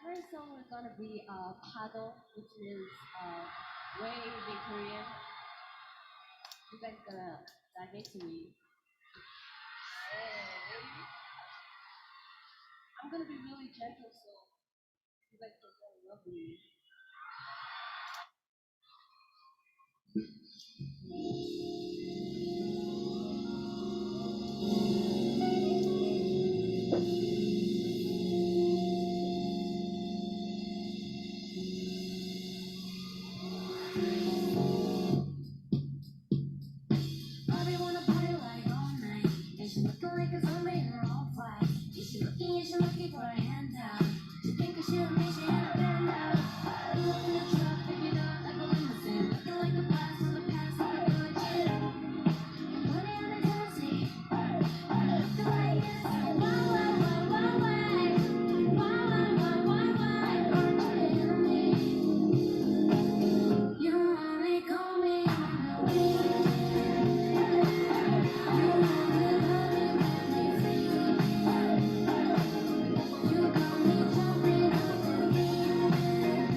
first song is gonna be Paddle, which is wave in Korean. You guys gonna dive into me. I'm gonna be really gentle, so you guys can fall in love with me. Bobby wanna party like all night, and she looking like a zombie in her all white. Is she looking for a handout? She think she a me, she ain't a band out. Pull up in the truck, pick it up like a limousine, looking like a blast from the past, like a good year. Money on the taxi, looking like this. Why, aren't you into me? You only call me on the weekend. You only love me when you feel it. You got me jumping off the deep end.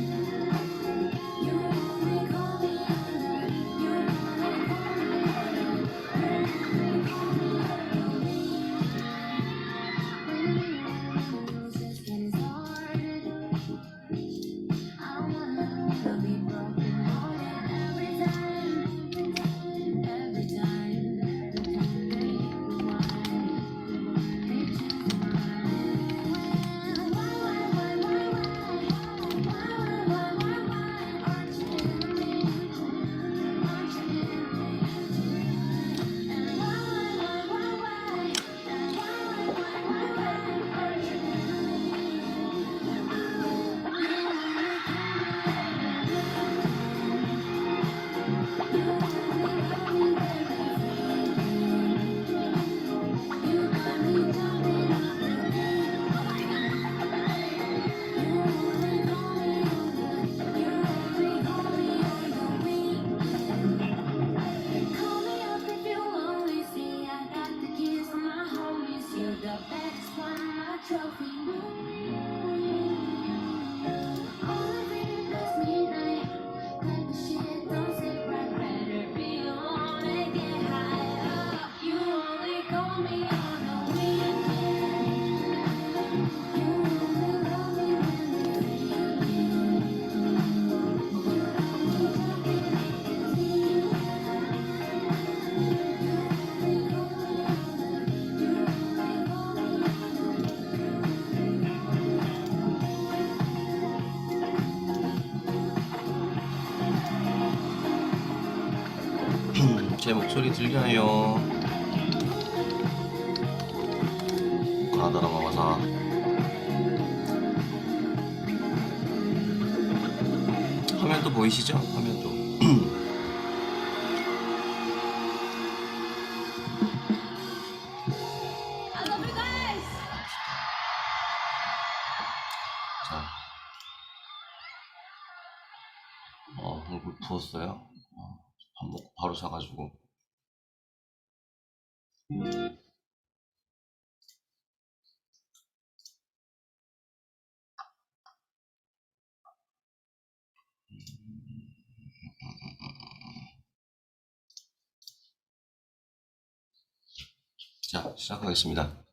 You only call me on the, you only call me on the, you only call me on the weekend. When the music's getting started, I don't wanna be broken hearted every time, every time, every time they rewind, they choose mine. Why, aren't you into me? Aren't you into me? And why, aren't you into Call me up if you only see I got the keys from my homies. You're the best one, my trophy. Only thing that's midnight. Type of shit don't sit right. Better be on and get high up. You only call me on the weekend. You only love me when you feel it. You got me jumping off the deep 제 목소리 들려요? 가나다라 마마사. 화면도 보이시죠? 화면도. I love you guys! 자, 얼굴 부었어요? 밥 먹고 바로 자가지고. 자, 시작하겠습니다.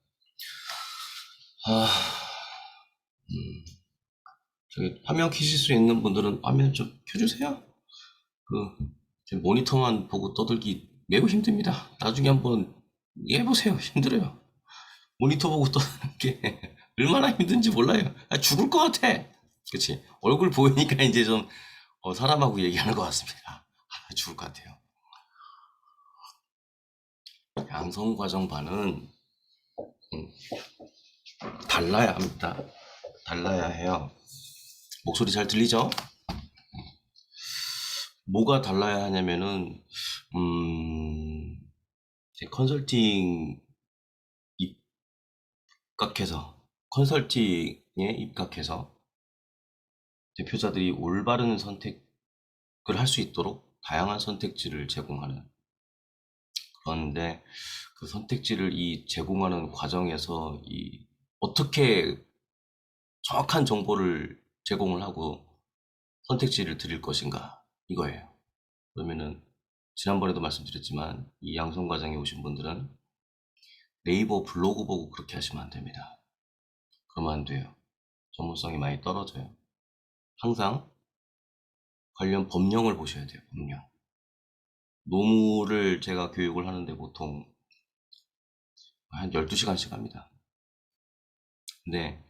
저기 화면 켜실 수 있는 분들은 화면 좀 켜주세요. 제 모니터만 보고 떠들기 매우 힘듭니다. 나중에 한번 해보세요. 힘들어요. 모니터 보고 떠드는 게 얼마나 힘든지 몰라요. 죽을 것 같아. 그치? 얼굴 보이니까 이제 좀 사람하고 얘기하는 것 같습니다. 죽을 것 같아요. 양성 과정 반은 달라야 합니다. 달라야 해요. 목소리 잘 들리죠? 뭐가 달라야 하냐면은 제 컨설팅에 입각해서 대표자들이 올바른 선택을 할 수 있도록 다양한 선택지를 제공하는, 그런데 그 선택지를 제공하는 과정에서 어떻게 정확한 정보를 제공을 하고 선택지를 드릴 것인가 이거예요. 그러면은 지난번에도 말씀드렸지만 이 양성 과정에 오신 분들은 네이버 블로그 보고 그렇게 하시면 안 됩니다. 그러면 안 돼요. 전문성이 많이 떨어져요. 항상 관련 법령을 보셔야 돼요. 법령. 노무를 제가 교육을 하는데 보통 한 12시간씩 합니다. 근데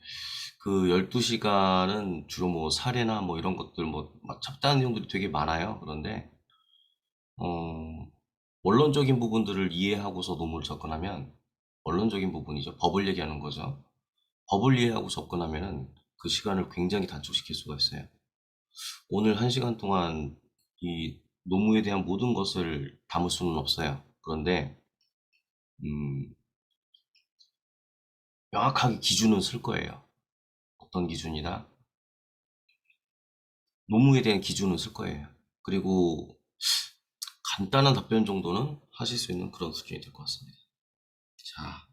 그 12시간은 주로 뭐 사례나 뭐 이런 것들 막 잡다한 내용들이 되게 많아요. 그런데 원론적인 부분들을 이해하고서 논문을 접근하면 원론적인 부분이죠. 법을 얘기하는 거죠. 법을 이해하고 접근하면은 그 시간을 굉장히 단축시킬 수가 있어요. 오늘 1시간 동안 이 노무에 대한 모든 것을 담을 수는 없어요. 그런데 음, 명확하게 기준은 쓸 거예요. 어떤 기준이다? 노무에 대한 기준은 쓸 거예요. 그리고 간단한 답변 정도는 하실 수 있는 그런 수준이 될 것 같습니다. 자,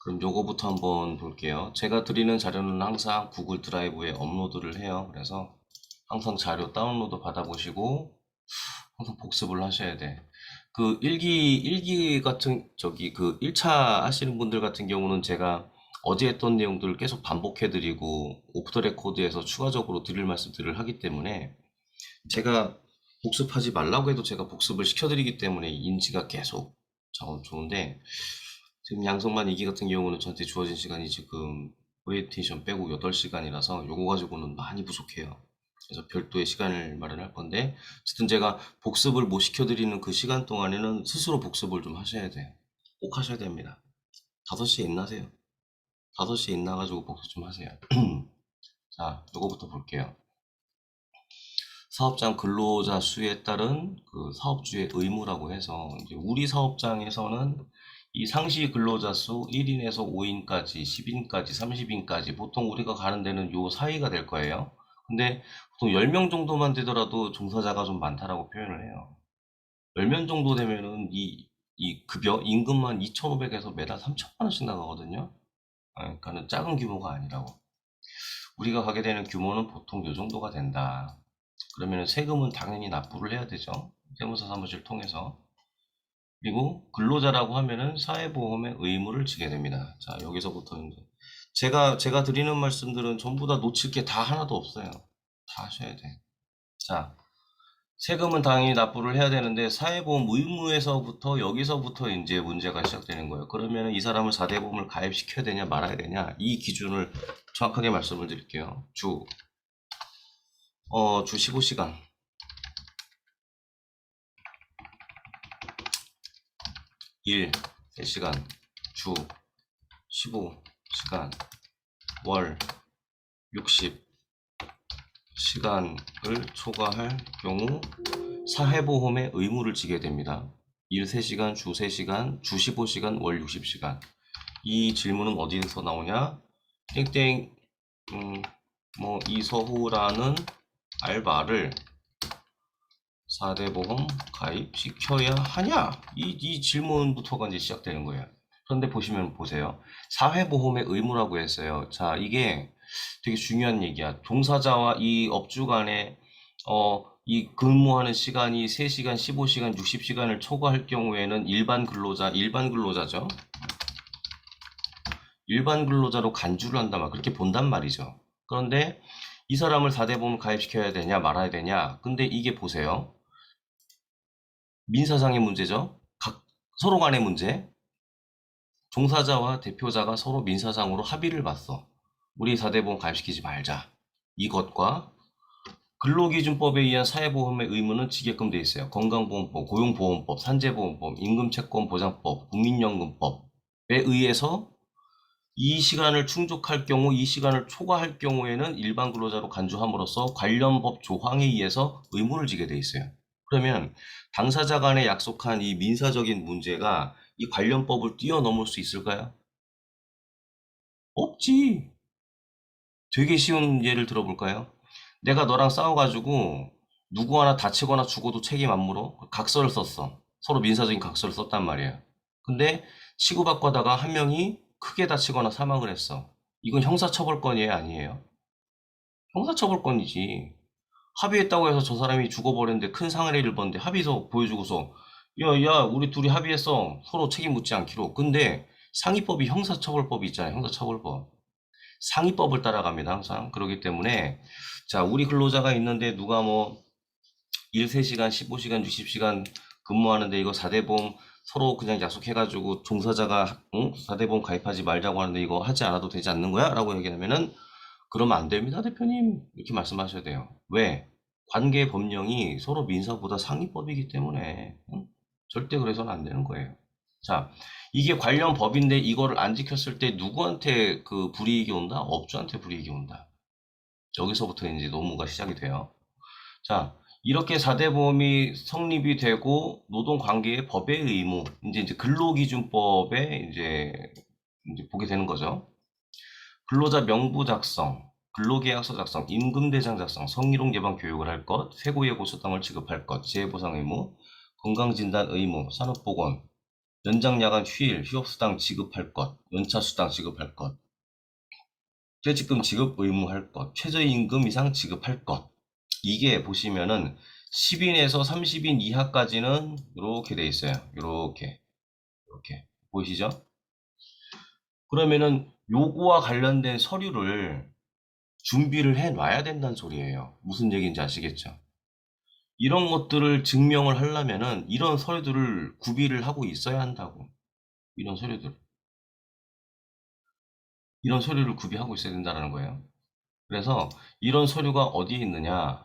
그럼 요거부터 한번 볼게요. 제가 드리는 자료는 항상 구글 드라이브에 업로드를 해요. 그래서 항상 자료 다운로드 받아보시고 항상 복습을 하셔야 돼. 그 일기 같은, 그 1차 하시는 분들 같은 경우는 제가 어제 했던 내용들을 계속 반복해드리고 오프 더 레코드에서 추가적으로 드릴 말씀들을 하기 때문에 제가 복습하지 말라고 해도 제가 복습을 시켜드리기 때문에 인지가 계속 좋은데 지금 양성만 2기 같은 경우는 저한테 주어진 시간이 지금 오리엔테이션 빼고 8시간이라서 요거 가지고는 많이 부족해요. 그래서 별도의 시간을 마련할 건데 어쨌든 제가 복습을 못 시켜드리는 그 시간 동안에는 스스로 복습을 좀 하셔야 돼요. 꼭 하셔야 됩니다. 5시에 일나세요. 5시에 일나가지고 복습 좀 하세요. 자, 요거부터 볼게요. 사업장 근로자 수에 따른 그 사업주의 의무라고 해서 이제 우리 사업장에서는 이 상시 근로자 수 1인에서 5인까지, 10인까지, 30인까지 보통 우리가 가는 데는 요 사이가 될 거예요. 근데 보통 10명 정도만 되더라도 종사자가 좀 많다라고 표현을 해요. 10명 정도 되면은 이 급여, 임금만 2,500에서 매달 3천만 원씩 나가거든요. 그러니까는 작은 규모가 아니라고. 우리가 가게 되는 규모는 보통 요 정도가 된다. 그러면 세금은 당연히 납부를 해야 되죠. 세무사 사무실 통해서. 그리고 근로자라고 하면은 사회보험의 의무를 지게 됩니다. 자, 여기서부터 이제 제가 드리는 말씀들은 전부 다 놓칠 게 다 하나도 없어요. 다 하셔야 돼. 자, 세금은 당연히 납부를 해야 되는데 사회보험 의무에서부터 여기서부터 이제 문제가 시작되는 거예요. 그러면 이 사람을 4대 보험을 가입시켜야 되냐 말아야 되냐 이 기준을 정확하게 말씀을 드릴게요. 주 15시간 1 3시간 주 15시간 월 60시간을 초과할 경우 사회보험의 의무를 지게 됩니다. 일 3시간, 주 3시간, 주 15시간, 월 60시간. 이 질문은 어디서 나오냐? 땡땡, 이서후라는 알바를 4대 보험 가입시켜야 하냐? 이 질문부터가 이제 시작되는 거예요. 그런데 보세요. 사회보험의 의무라고 했어요. 자, 이게 되게 중요한 얘기야. 종사자와 이 업주 간에, 이 근무하는 시간이 3시간, 15시간, 60시간을 초과할 경우에는 일반 근로자죠. 일반 근로자로 간주를 한단 말, 그렇게 본단 말이죠. 그런데 이 사람을 4대 보험 가입시켜야 되냐, 말아야 되냐. 근데 이게 보세요. 민사상의 문제죠. 서로 간의 문제. 종사자와 대표자가 서로 민사상으로 합의를 봤어. 우리 4대 보험 가입시키지 말자. 이것과 근로기준법에 의한 사회보험의 의무는 지게끔 돼 있어요. 건강보험법, 고용보험법, 산재보험법, 임금채권보장법, 국민연금법에 의해서 이 시간을 충족할 경우, 이 시간을 초과할 경우에는 일반 근로자로 간주함으로써 관련 법 조항에 의해서 의무를 지게 돼 있어요. 그러면 당사자 간에 약속한 이 민사적인 문제가 이 관련 법을 뛰어넘을 수 있을까요? 없지. 되게 쉬운 예를 들어볼까요? 내가 너랑 싸워가지고 누구 하나 다치거나 죽어도 책임 안 물어? 각서를 썼어. 서로 민사적인 각서를 썼단 말이에요. 근데 치고받고 하다가 한 명이 크게 다치거나 사망을 했어. 이건 형사처벌권이에요, 아니에요? 형사처벌권이지. 합의했다고 해서 저 사람이 죽어버렸는데 큰 상해를 입었는데 합의서 보여주고서 야, 우리 둘이 합의했어. 서로 책임 묻지 않기로. 근데 상위법이 형사처벌법이 있잖아요. 형사처벌법. 상위법을 따라갑니다, 항상. 그렇기 때문에 자, 우리 근로자가 있는데 누가 뭐 일 3시간, 15시간, 60시간 근무하는데 이거 4대 보험 서로 그냥 약속해가지고 종사자가 응? 4대 보험 가입하지 말자고 하는데 이거 하지 않아도 되지 않는 거야? 라고 얘기하면은 그러면 안 됩니다, 대표님. 이렇게 말씀하셔야 돼요. 왜? 관계 법령이 서로 민사보다 상위법이기 때문에 응? 절대 그래서는 안 되는 거예요. 자, 이게 관련 법인데 이거를 안 지켰을 때 누구한테 그 불이익이 온다? 업주한테 불이익이 온다. 여기서부터 이제 논문가 시작이 돼요. 자, 이렇게 4대 보험이 성립이 되고 노동관계의 법의 의무, 이제 근로기준법에 이제 보게 되는 거죠. 근로자 명부 작성, 근로계약서 작성, 임금대장 작성, 성희롱 예방 교육을 할 것, 최고예고 수당을 지급할 것, 재해보상 의무, 건강진단 의무, 산업보건, 연장 야간 휴일, 휴업수당 지급할 것, 연차수당 지급할 것, 퇴직금 지급 의무할 것, 최저임금 이상 지급할 것. 이게 보시면은 10인에서 30인 이하까지는 이렇게 돼 있어요. 이렇게 보이시죠? 그러면은 요거와 관련된 서류를 준비를 해 놔야 된다는 소리예요. 무슨 얘기인지 아시겠죠? 이런 것들을 증명을 하려면은 이런 서류들을 구비를 하고 있어야 한다고. 이런 서류들. 이런 서류를 구비하고 있어야 된다는 거예요. 그래서 이런 서류가 어디에 있느냐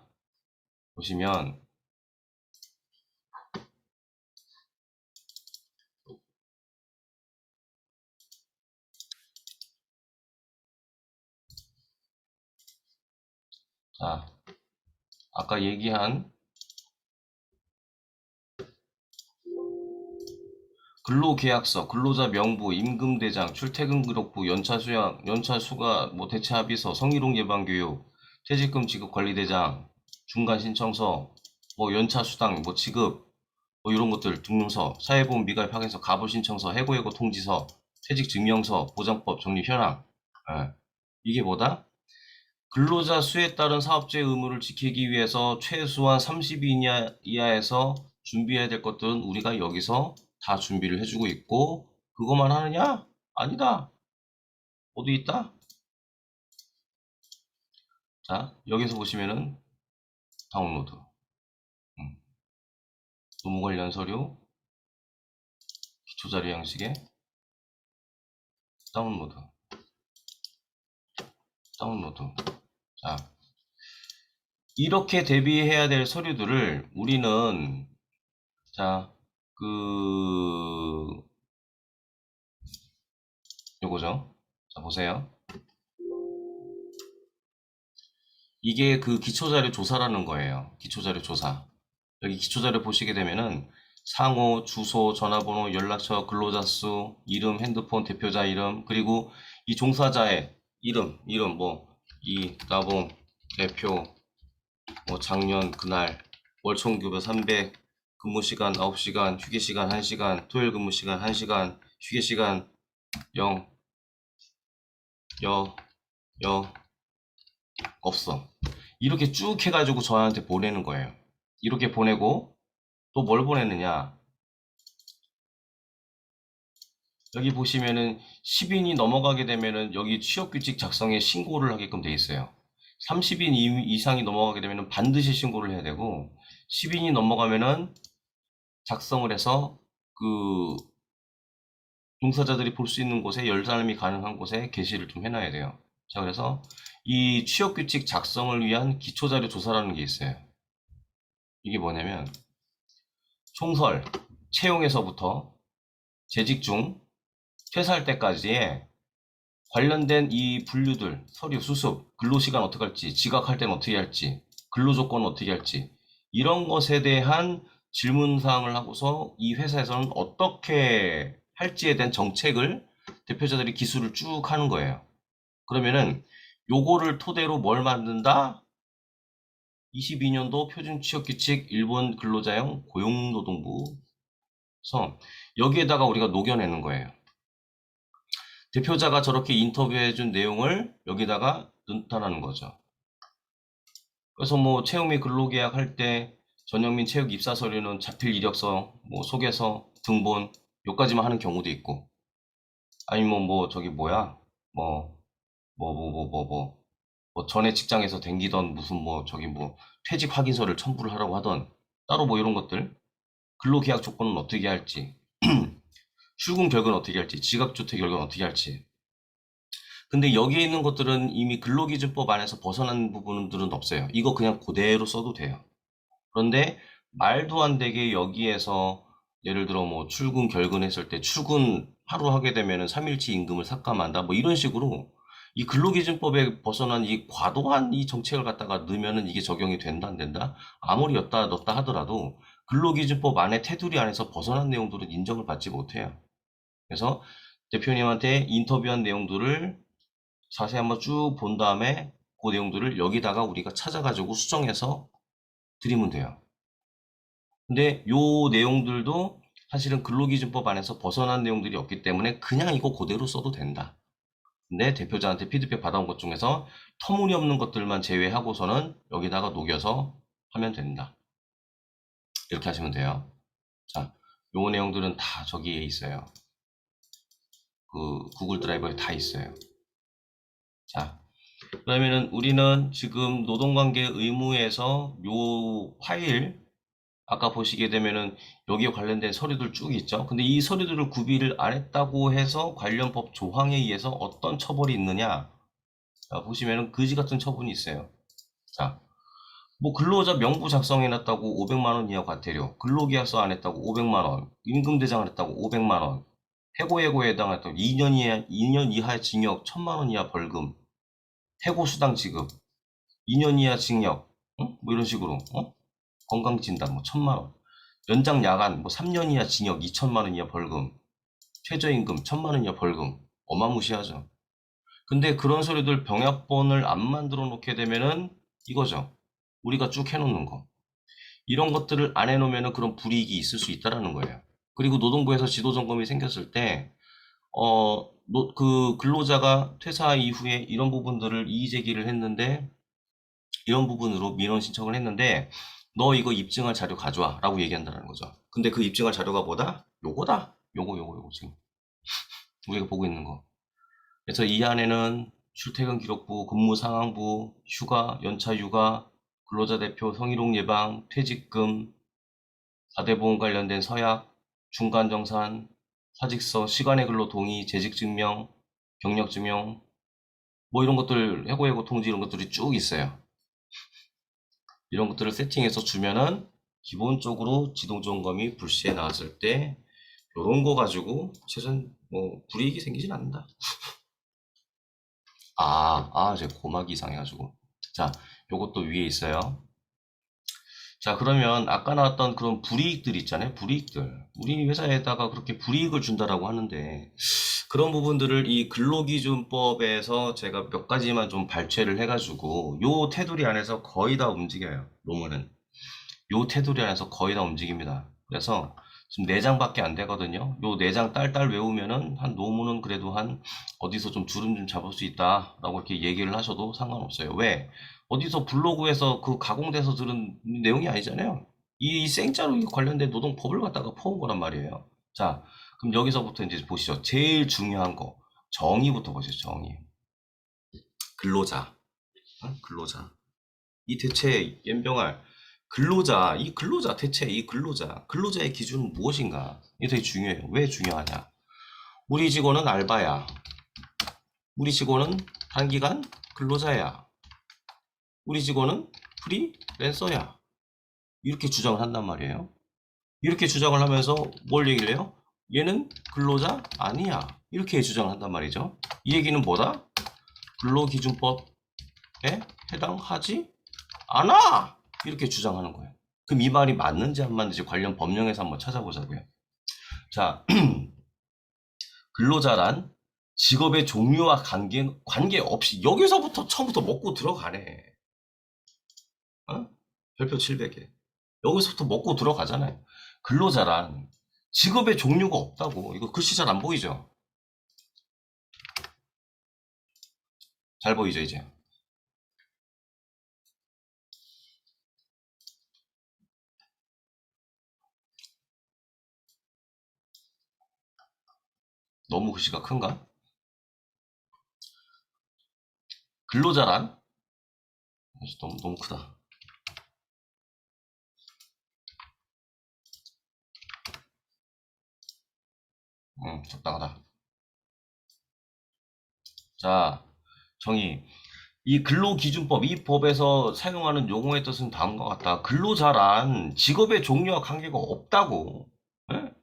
보시면 자, 아까 얘기한 근로계약서, 근로자 명부, 임금대장, 출퇴근기록부, 연차수양, 연차수가, 뭐 대체합의서, 성희롱 예방교육, 퇴직금 지급관리대장, 중간신청서, 뭐 연차수당, 뭐 지급, 뭐 이런 것들, 등록서, 사회보험 미가입 확인서, 가부신청서, 해고예고 통지서, 퇴직증명서, 보장법 정리 현황. 예. 이게 뭐다? 근로자 수에 따른 사업주의 의무를 지키기 위해서 최소한 30인 이하에서 준비해야 될 것들은 우리가 여기서 다 준비를 해주고 있고, 그것만 하느냐? 아니다. 어디 있다? 자, 여기서 보시면은 다운로드, 노무 관련 서류, 기초자료 양식에 다운로드, 다운로드. 자, 이렇게 대비해야 될 서류들을 우리는 자, 요거죠. 자, 보세요. 이게 그 기초자료 조사라는 거예요. 기초자료 조사. 여기 기초자료 보시게 되면은 상호, 주소, 전화번호, 연락처, 근로자 수, 이름, 핸드폰, 대표자 이름, 그리고 이 종사자의 이름 뭐 이나봉 대표, 뭐 작년 그날, 월총급여 300, 근무시간 9시간, 휴게시간 1시간, 토요일 근무시간 1시간, 휴게시간 0, 여, 없어. 이렇게 쭉 해가지고 저한테 보내는 거예요. 이렇게 보내고 또 뭘 보냈느냐? 여기 보시면은 10인이 넘어가게 되면은 여기 취업규칙 작성에 신고를 하게끔 돼 있어요. 30인 이상이 넘어가게 되면은 반드시 신고를 해야 되고 10인이 넘어가면은 작성을 해서 그 종사자들이 볼 수 있는 곳에 열람이 가능한 곳에 게시를 좀 해놔야 돼요. 자, 그래서 이 취업규칙 작성을 위한 기초자료 조사라는 게 있어요. 이게 뭐냐면 총설, 채용에서부터 재직 중, 퇴사할 때까지의 관련된 이 분류들, 서류, 수습, 근로시간 어떻게 할지, 지각할 때는 어떻게 할지, 근로조건 어떻게 할지, 이런 것에 대한 질문사항을 하고서 이 회사에서는 어떻게 할지에 대한 정책을 대표자들이 기술을 쭉 하는 거예요. 그러면은 요거를 토대로 뭘 만든다? 22년도 표준취업규칙 일본 근로자용 고용노동부. 그래서 여기에다가 우리가 녹여내는 거예요. 대표자가 저렇게 인터뷰해준 내용을 여기다가 넣다라는 거죠. 그래서 뭐 채용 및 근로계약 할 때 전형민 체육 입사 서류는 자필 이력서, 뭐 소개서, 등본 요까지만 하는 경우도 있고, 아니면 뭐 저기 뭐야, 뭐 뭐 전에 직장에서 댕기던 무슨 뭐 저기 뭐 퇴직 확인서를 첨부를 하라고 하던 따로 뭐 이런 것들, 근로계약 조건은 어떻게 할지, 출근 결과는 어떻게 할지, 지각조퇴 결과는 어떻게 할지. 근데 여기에 있는 것들은 이미 근로기준법 안에서 벗어난 부분들은 없어요. 이거 그냥 그대로 써도 돼요. 그런데 말도 안 되게 여기에서 예를 들어 뭐 출근 결근했을 때 출근 하루 하게 되면은 3일치 임금을 삭감한다 뭐 이런 식으로 이 근로기준법에 벗어난 이 과도한 이 정책을 갖다가 넣으면은 이게 적용이 된다 안 된다? 아무리 였다 넣었다 하더라도 근로기준법 안에 테두리 안에서 벗어난 내용들은 인정을 받지 못해요. 그래서 대표님한테 인터뷰한 내용들을 자세히 한번 쭉 본 다음에 그 내용들을 여기다가 우리가 찾아가지고 수정해서 드리면 돼요. 근데 요 내용들도 사실은 근로기준법 안에서 벗어난 내용들이 없기 때문에 그냥 이거 그대로 써도 된다. 근데 대표자한테 피드백 받아온 것 중에서 터무니없는 것들만 제외하고서는 여기다가 녹여서 하면 된다. 이렇게 하시면 돼요. 자, 요 내용들은 다 저기에 있어요. 그 구글 드라이버에 다 있어요. 자, 그러면은 우리는 지금 노동관계 의무에서 요 파일 아까 보시게 되면은 여기에 관련된 서류들 쭉 있죠. 근데 이 서류들을 구비를 안 했다고 해서 관련 법 조항에 의해서 어떤 처벌이 있느냐? 자, 보시면은 그지 같은 처분이 있어요. 자, 뭐 근로자 명부 작성해놨다고 500만 원 이하 과태료, 근로계약서 안 했다고 500만 원, 임금대장을 했다고 500만 원, 해고에 해당했다고 2년 이하 징역 1000만 원 이하 벌금, 해고수당 지급, 2년 이하 징역, 뭐 이런 식으로, 건강진단 뭐 1000만 원, 연장 야간 뭐 3년 이하 징역 2천만 원 이하 벌금, 최저임금 1000만 원 이하 벌금, 어마무시하죠. 근데 그런 소리들 병약본을 안 만들어 놓게 되면은 이거죠. 우리가 쭉 해놓는 거. 이런 것들을 안 해놓으면은 그런 불이익이 있을 수 있다라는 거예요. 그리고 노동부에서 지도점검이 생겼을 때, 그 근로자가 퇴사 이후에 이런 부분들을 이의 제기를 했는데, 이런 부분으로 민원 신청을 했는데, 너 이거 입증할 자료 가져와 라고 얘기한다는 거죠. 근데 그 입증할 자료가 뭐다? 요거다. 요거 지금 우리가 보고 있는 거. 그래서 이 안에는 출퇴근 기록부, 근무 상황부, 휴가, 연차 휴가, 근로자 대표 성희롱 예방, 퇴직금, 4대 보험 관련된 서약, 중간 정산, 사직서, 시간의 근로 동의, 재직 증명, 경력 증명, 뭐 이런 것들, 해고 통지 이런 것들이 쭉 있어요. 이런 것들을 세팅해서 주면은 기본적으로 지도점검이 불시에 나왔을 때 이런 거 가지고 최소한 뭐 불이익이 생기진 않는다. 제가 고막이 이상해가지고. 자, 요것도 위에 있어요. 자, 그러면 아까 나왔던 그런 불이익들 있잖아요. 불이익들. 우리 회사에다가 그렇게 불이익을 준다라고 하는데, 그런 부분들을 이 근로기준법에서 제가 몇 가지만 좀 발췌를 해가지고, 요 테두리 안에서 거의 다 움직여요. 논문은. 요 테두리 안에서 거의 다 움직입니다. 그래서 지금 4장밖에 안 되거든요. 요 4장 딸딸 외우면은 한 논문은 그래도 한 어디서 좀 주름 좀 잡을 수 있다라고 이렇게 얘기를 하셔도 상관없어요. 왜? 어디서 블로그에서 그 가공돼서 들은 내용이 아니잖아요. 이 생짜로 관련된 노동법을 갖다가 퍼온 거란 말이에요. 자, 그럼 여기서부터 이제 보시죠. 제일 중요한 거. 정의부터 보시죠. 정의. 근로자. 근로자. 이 대체 연병할 근로자, 이 근로자, 대체 이 근로자의 기준은 무엇인가? 이게 되게 중요해요. 왜 중요하냐? 우리 직원은 알바야. 우리 직원은 단기간 근로자야. 우리 직원은 프리랜서야. 이렇게 주장을 한단 말이에요. 이렇게 주장을 하면서 뭘 얘기를 해요? 얘는 근로자 아니야. 이렇게 주장을 한단 말이죠. 이 얘기는 뭐다? 근로기준법에 해당하지 않아! 이렇게 주장하는 거예요. 그럼 이 말이 맞는지 안 맞는지 관련 법령에서 한번 찾아보자고요. 자, 근로자란 직업의 종류와 관계없이 여기서부터 처음부터 먹고 들어가네. 별표 700개. 여기서부터 먹고 들어가잖아요. 근로자란 직업의 종류가 없다고. 이거 글씨 잘 안 보이죠? 잘 보이죠, 이제? 너무 글씨가 큰가? 근로자란? 너무 크다. 적당하다. 자, 정의. 이 근로기준법, 이 법에서 사용하는 용어의 뜻은 다음과 같다. 근로자란 직업의 종류와 관계가 없다고. 예?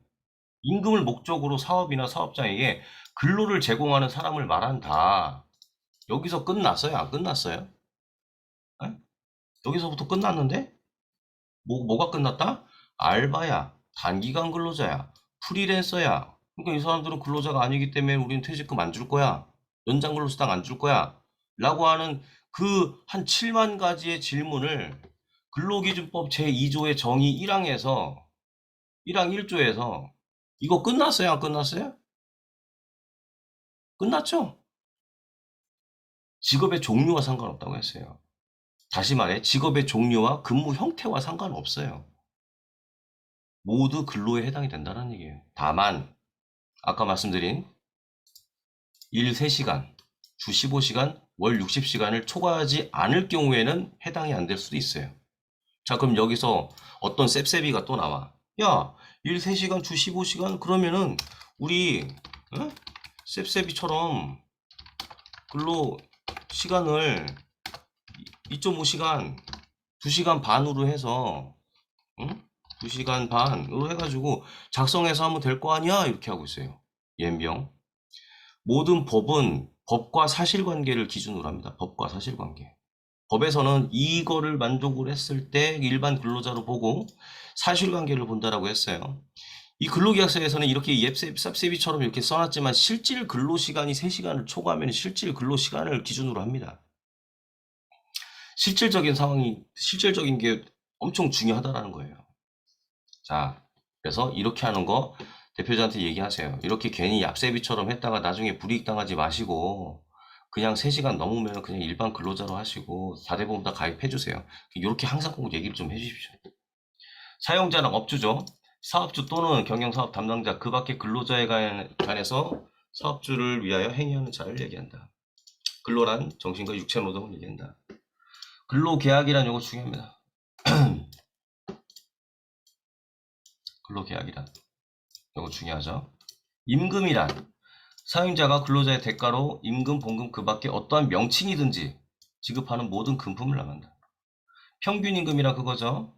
임금을 목적으로 사업이나 사업장에게 근로를 제공하는 사람을 말한다. 여기서 끝났어요? 안 끝났어요? 예? 여기서부터 끝났는데? 뭐가 끝났다? 알바야, 단기간 근로자야, 프리랜서야. 그러니까 이 사람들은 근로자가 아니기 때문에 우리는 퇴직금 안 줄 거야. 연장 근로수당 안 줄 거야. 라고 하는 그 한 7만 가지의 질문을 근로기준법 제2조의 정의 1항에서 1항 1조에서 이거 끝났어요? 안 끝났어요? 끝났죠? 직업의 종류와 상관없다고 했어요. 다시 말해 직업의 종류와 근무 형태와 상관없어요. 모두 근로에 해당이 된다는 얘기예요. 다만 아까 말씀드린 일 3시간, 주 15시간, 월 60시간을 초과하지 않을 경우에는 해당이 안 될 수도 있어요. 자, 그럼 여기서 어떤 셉셉이가 또 나와. 야, 일 3시간, 주 15시간 그러면은 우리 셉셉이처럼 근로 시간을 2.5시간, 2시간 반으로 해서 2시간 반으로 해가지고 작성해서 하면 될 거 아니야? 이렇게 하고 있어요. 연병. 모든 법은 법과 사실관계를 기준으로 합니다. 법과 사실관계. 법에서는 이거를 만족을 했을 때 일반 근로자로 보고 사실관계를 본다라고 했어요. 이 근로계약서에서는 이렇게 쌉세비처럼 이렇게 써놨지만 실질 근로시간이 3시간을 초과하면 실질 근로시간을 기준으로 합니다. 실질적인 게 엄청 중요하다라는 거예요. 자, 그래서 이렇게 하는 거 대표자한테 얘기하세요. 이렇게 괜히 얍세비처럼 했다가 나중에 불이익 당하지 마시고 그냥 3시간 넘으면 그냥 일반 근로자로 하시고 4대보험 다 가입해주세요. 이렇게 항상 꼭 얘기를 좀 해주십시오. 사용자는 업주죠. 사업주 또는 경영사업 담당자 그 밖의 근로자에 관해서 사업주를 위하여 행위하는 자를 얘기한다. 근로란 정신과 육체 노동을 얘기한다. 근로계약이란 용어 중요합니다. 근로계약이란 용어 중요하죠. 임금이란 사용자가 근로자의 대가로 임금, 봉금 그 밖에 어떠한 명칭이든지 지급하는 모든 금품을 말한다. 평균임금이란 그거죠.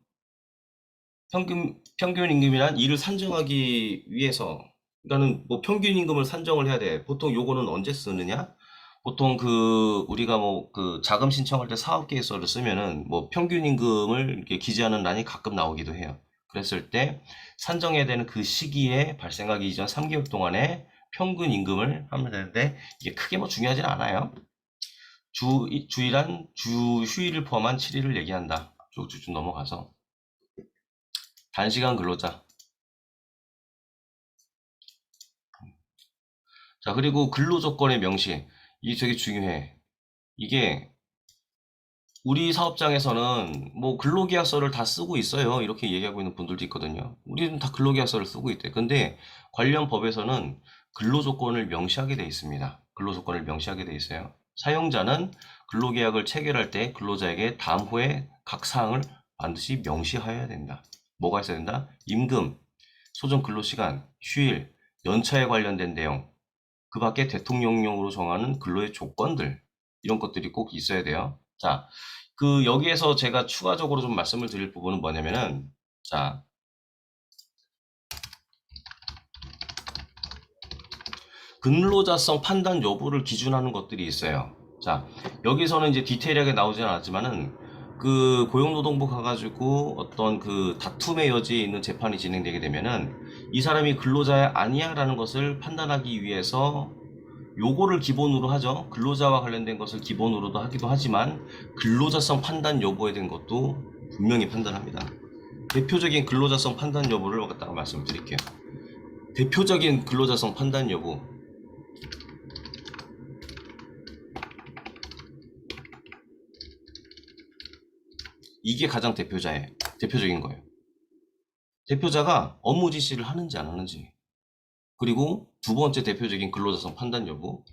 평균임금이란 이를 산정하기 위해서 그러니까는 뭐 평균임금을 산정을 해야 돼. 보통 요거는 언제 쓰느냐? 보통 우리가 뭐 자금 신청할 때 사업계획서를 쓰면은 뭐 평균임금을 이렇게 기재하는 란이 가끔 나오기도 해요. 그랬을 때 산정해야 되는 그 시기에 발생하기 이전 3개월 동안에 평균 임금을 하면 되는데 이게 크게 뭐 중요하진 않아요. 주일한 주 휴일을 포함한 7일을 얘기한다. 쭉 넘어가서 단시간 근로자. 자, 그리고 근로조건의 명시. 이게 되게 중요해. 이게 우리 사업장에서는 뭐 근로계약서를 다 쓰고 있어요. 이렇게 얘기하고 있는 분들도 있거든요. 우리는 다 근로계약서를 쓰고 있대. 근데 관련 법에서는 근로조건을 명시하게 돼 있습니다. 근로조건을 명시하게 돼 있어요. 사용자는 근로계약을 체결할 때 근로자에게 다음호의 각 사항을 반드시 명시하여야 된다. 뭐가 있어야 된다? 임금, 소정 근로시간, 휴일, 연차에 관련된 내용, 그 밖에 대통령령으로 정하는 근로의 조건들, 이런 것들이 꼭 있어야 돼요. 자, 여기에서 제가 추가적으로 좀 말씀을 드릴 부분은 뭐냐면은, 자, 근로자성 판단 여부를 기준하는 것들이 있어요. 자, 여기서는 이제 디테일하게 나오진 않았지만은, 고용노동부 가가지고 어떤 다툼의 여지에 있는 재판이 진행되게 되면은, 이 사람이 근로자야 아니야 라는 것을 판단하기 위해서 요거를 기본으로 하죠. 근로자와 관련된 것을 기본으로도 하기도 하지만 근로자성 판단 여부에 대한 것도 분명히 판단합니다. 대표적인 근로자성 판단 여부를 갖다가 말씀드릴게요. 대표적인 근로자성 판단 여부. 이게 가장 대표적인 거예요. 대표자가 업무 지시를 하는지 안 하는지. 그리고 두 번째 대표적인 근로자성 판단 여부.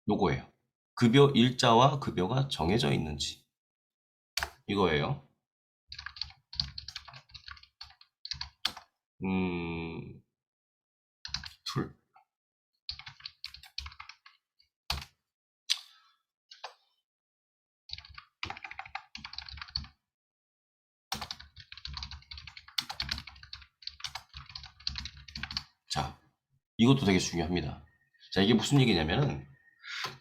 요거예요. 급여 일자와 급여가 정해져 있는지. 이거예요. 툴. 자, 이것도 되게 중요합니다. 자, 이게 무슨 얘기냐면은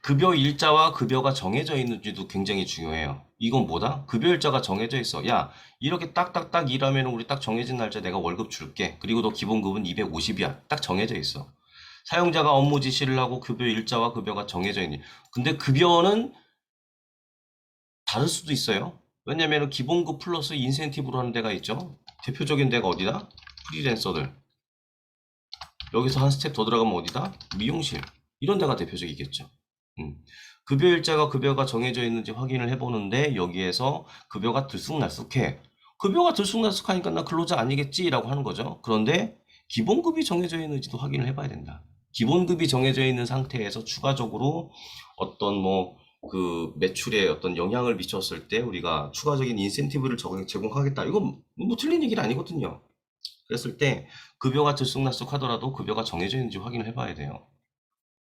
급여 일자와 급여가 정해져 있는지도 굉장히 중요해요. 이건 뭐다? 급여 일자가 정해져 있어. 야, 이렇게 딱딱딱 일하면 우리 딱 정해진 날짜 내가 월급 줄게. 그리고 너 기본급은 250이야. 딱 정해져 있어. 사용자가 업무 지시를 하고 급여 일자와 급여가 정해져 있니. 근데 급여는 다를 수도 있어요. 왜냐면 기본급 플러스 인센티브로 하는 데가 있죠. 대표적인 데가 어디다? 프리랜서들. 여기서 한 스텝 더 들어가면 어디다? 미용실. 이런 데가 대표적이겠죠. 급여 일자가 급여가 정해져 있는지 확인을 해보는데 여기에서 급여가 들쑥날쑥해. 급여가 들쑥날쑥하니까 나 근로자 아니겠지라고 하는 거죠. 그런데 기본급이 정해져 있는지도 확인을 해봐야 된다. 기본급이 정해져 있는 상태에서 추가적으로 어떤 그 매출에 어떤 영향을 미쳤을 때 우리가 추가적인 인센티브를 제공하겠다. 이건 뭐 틀린 얘기는 아니거든요. 그랬을 때 급여가 들쑥날쑥 하더라도 급여가 정해져 있는지 확인을 해봐야 돼요.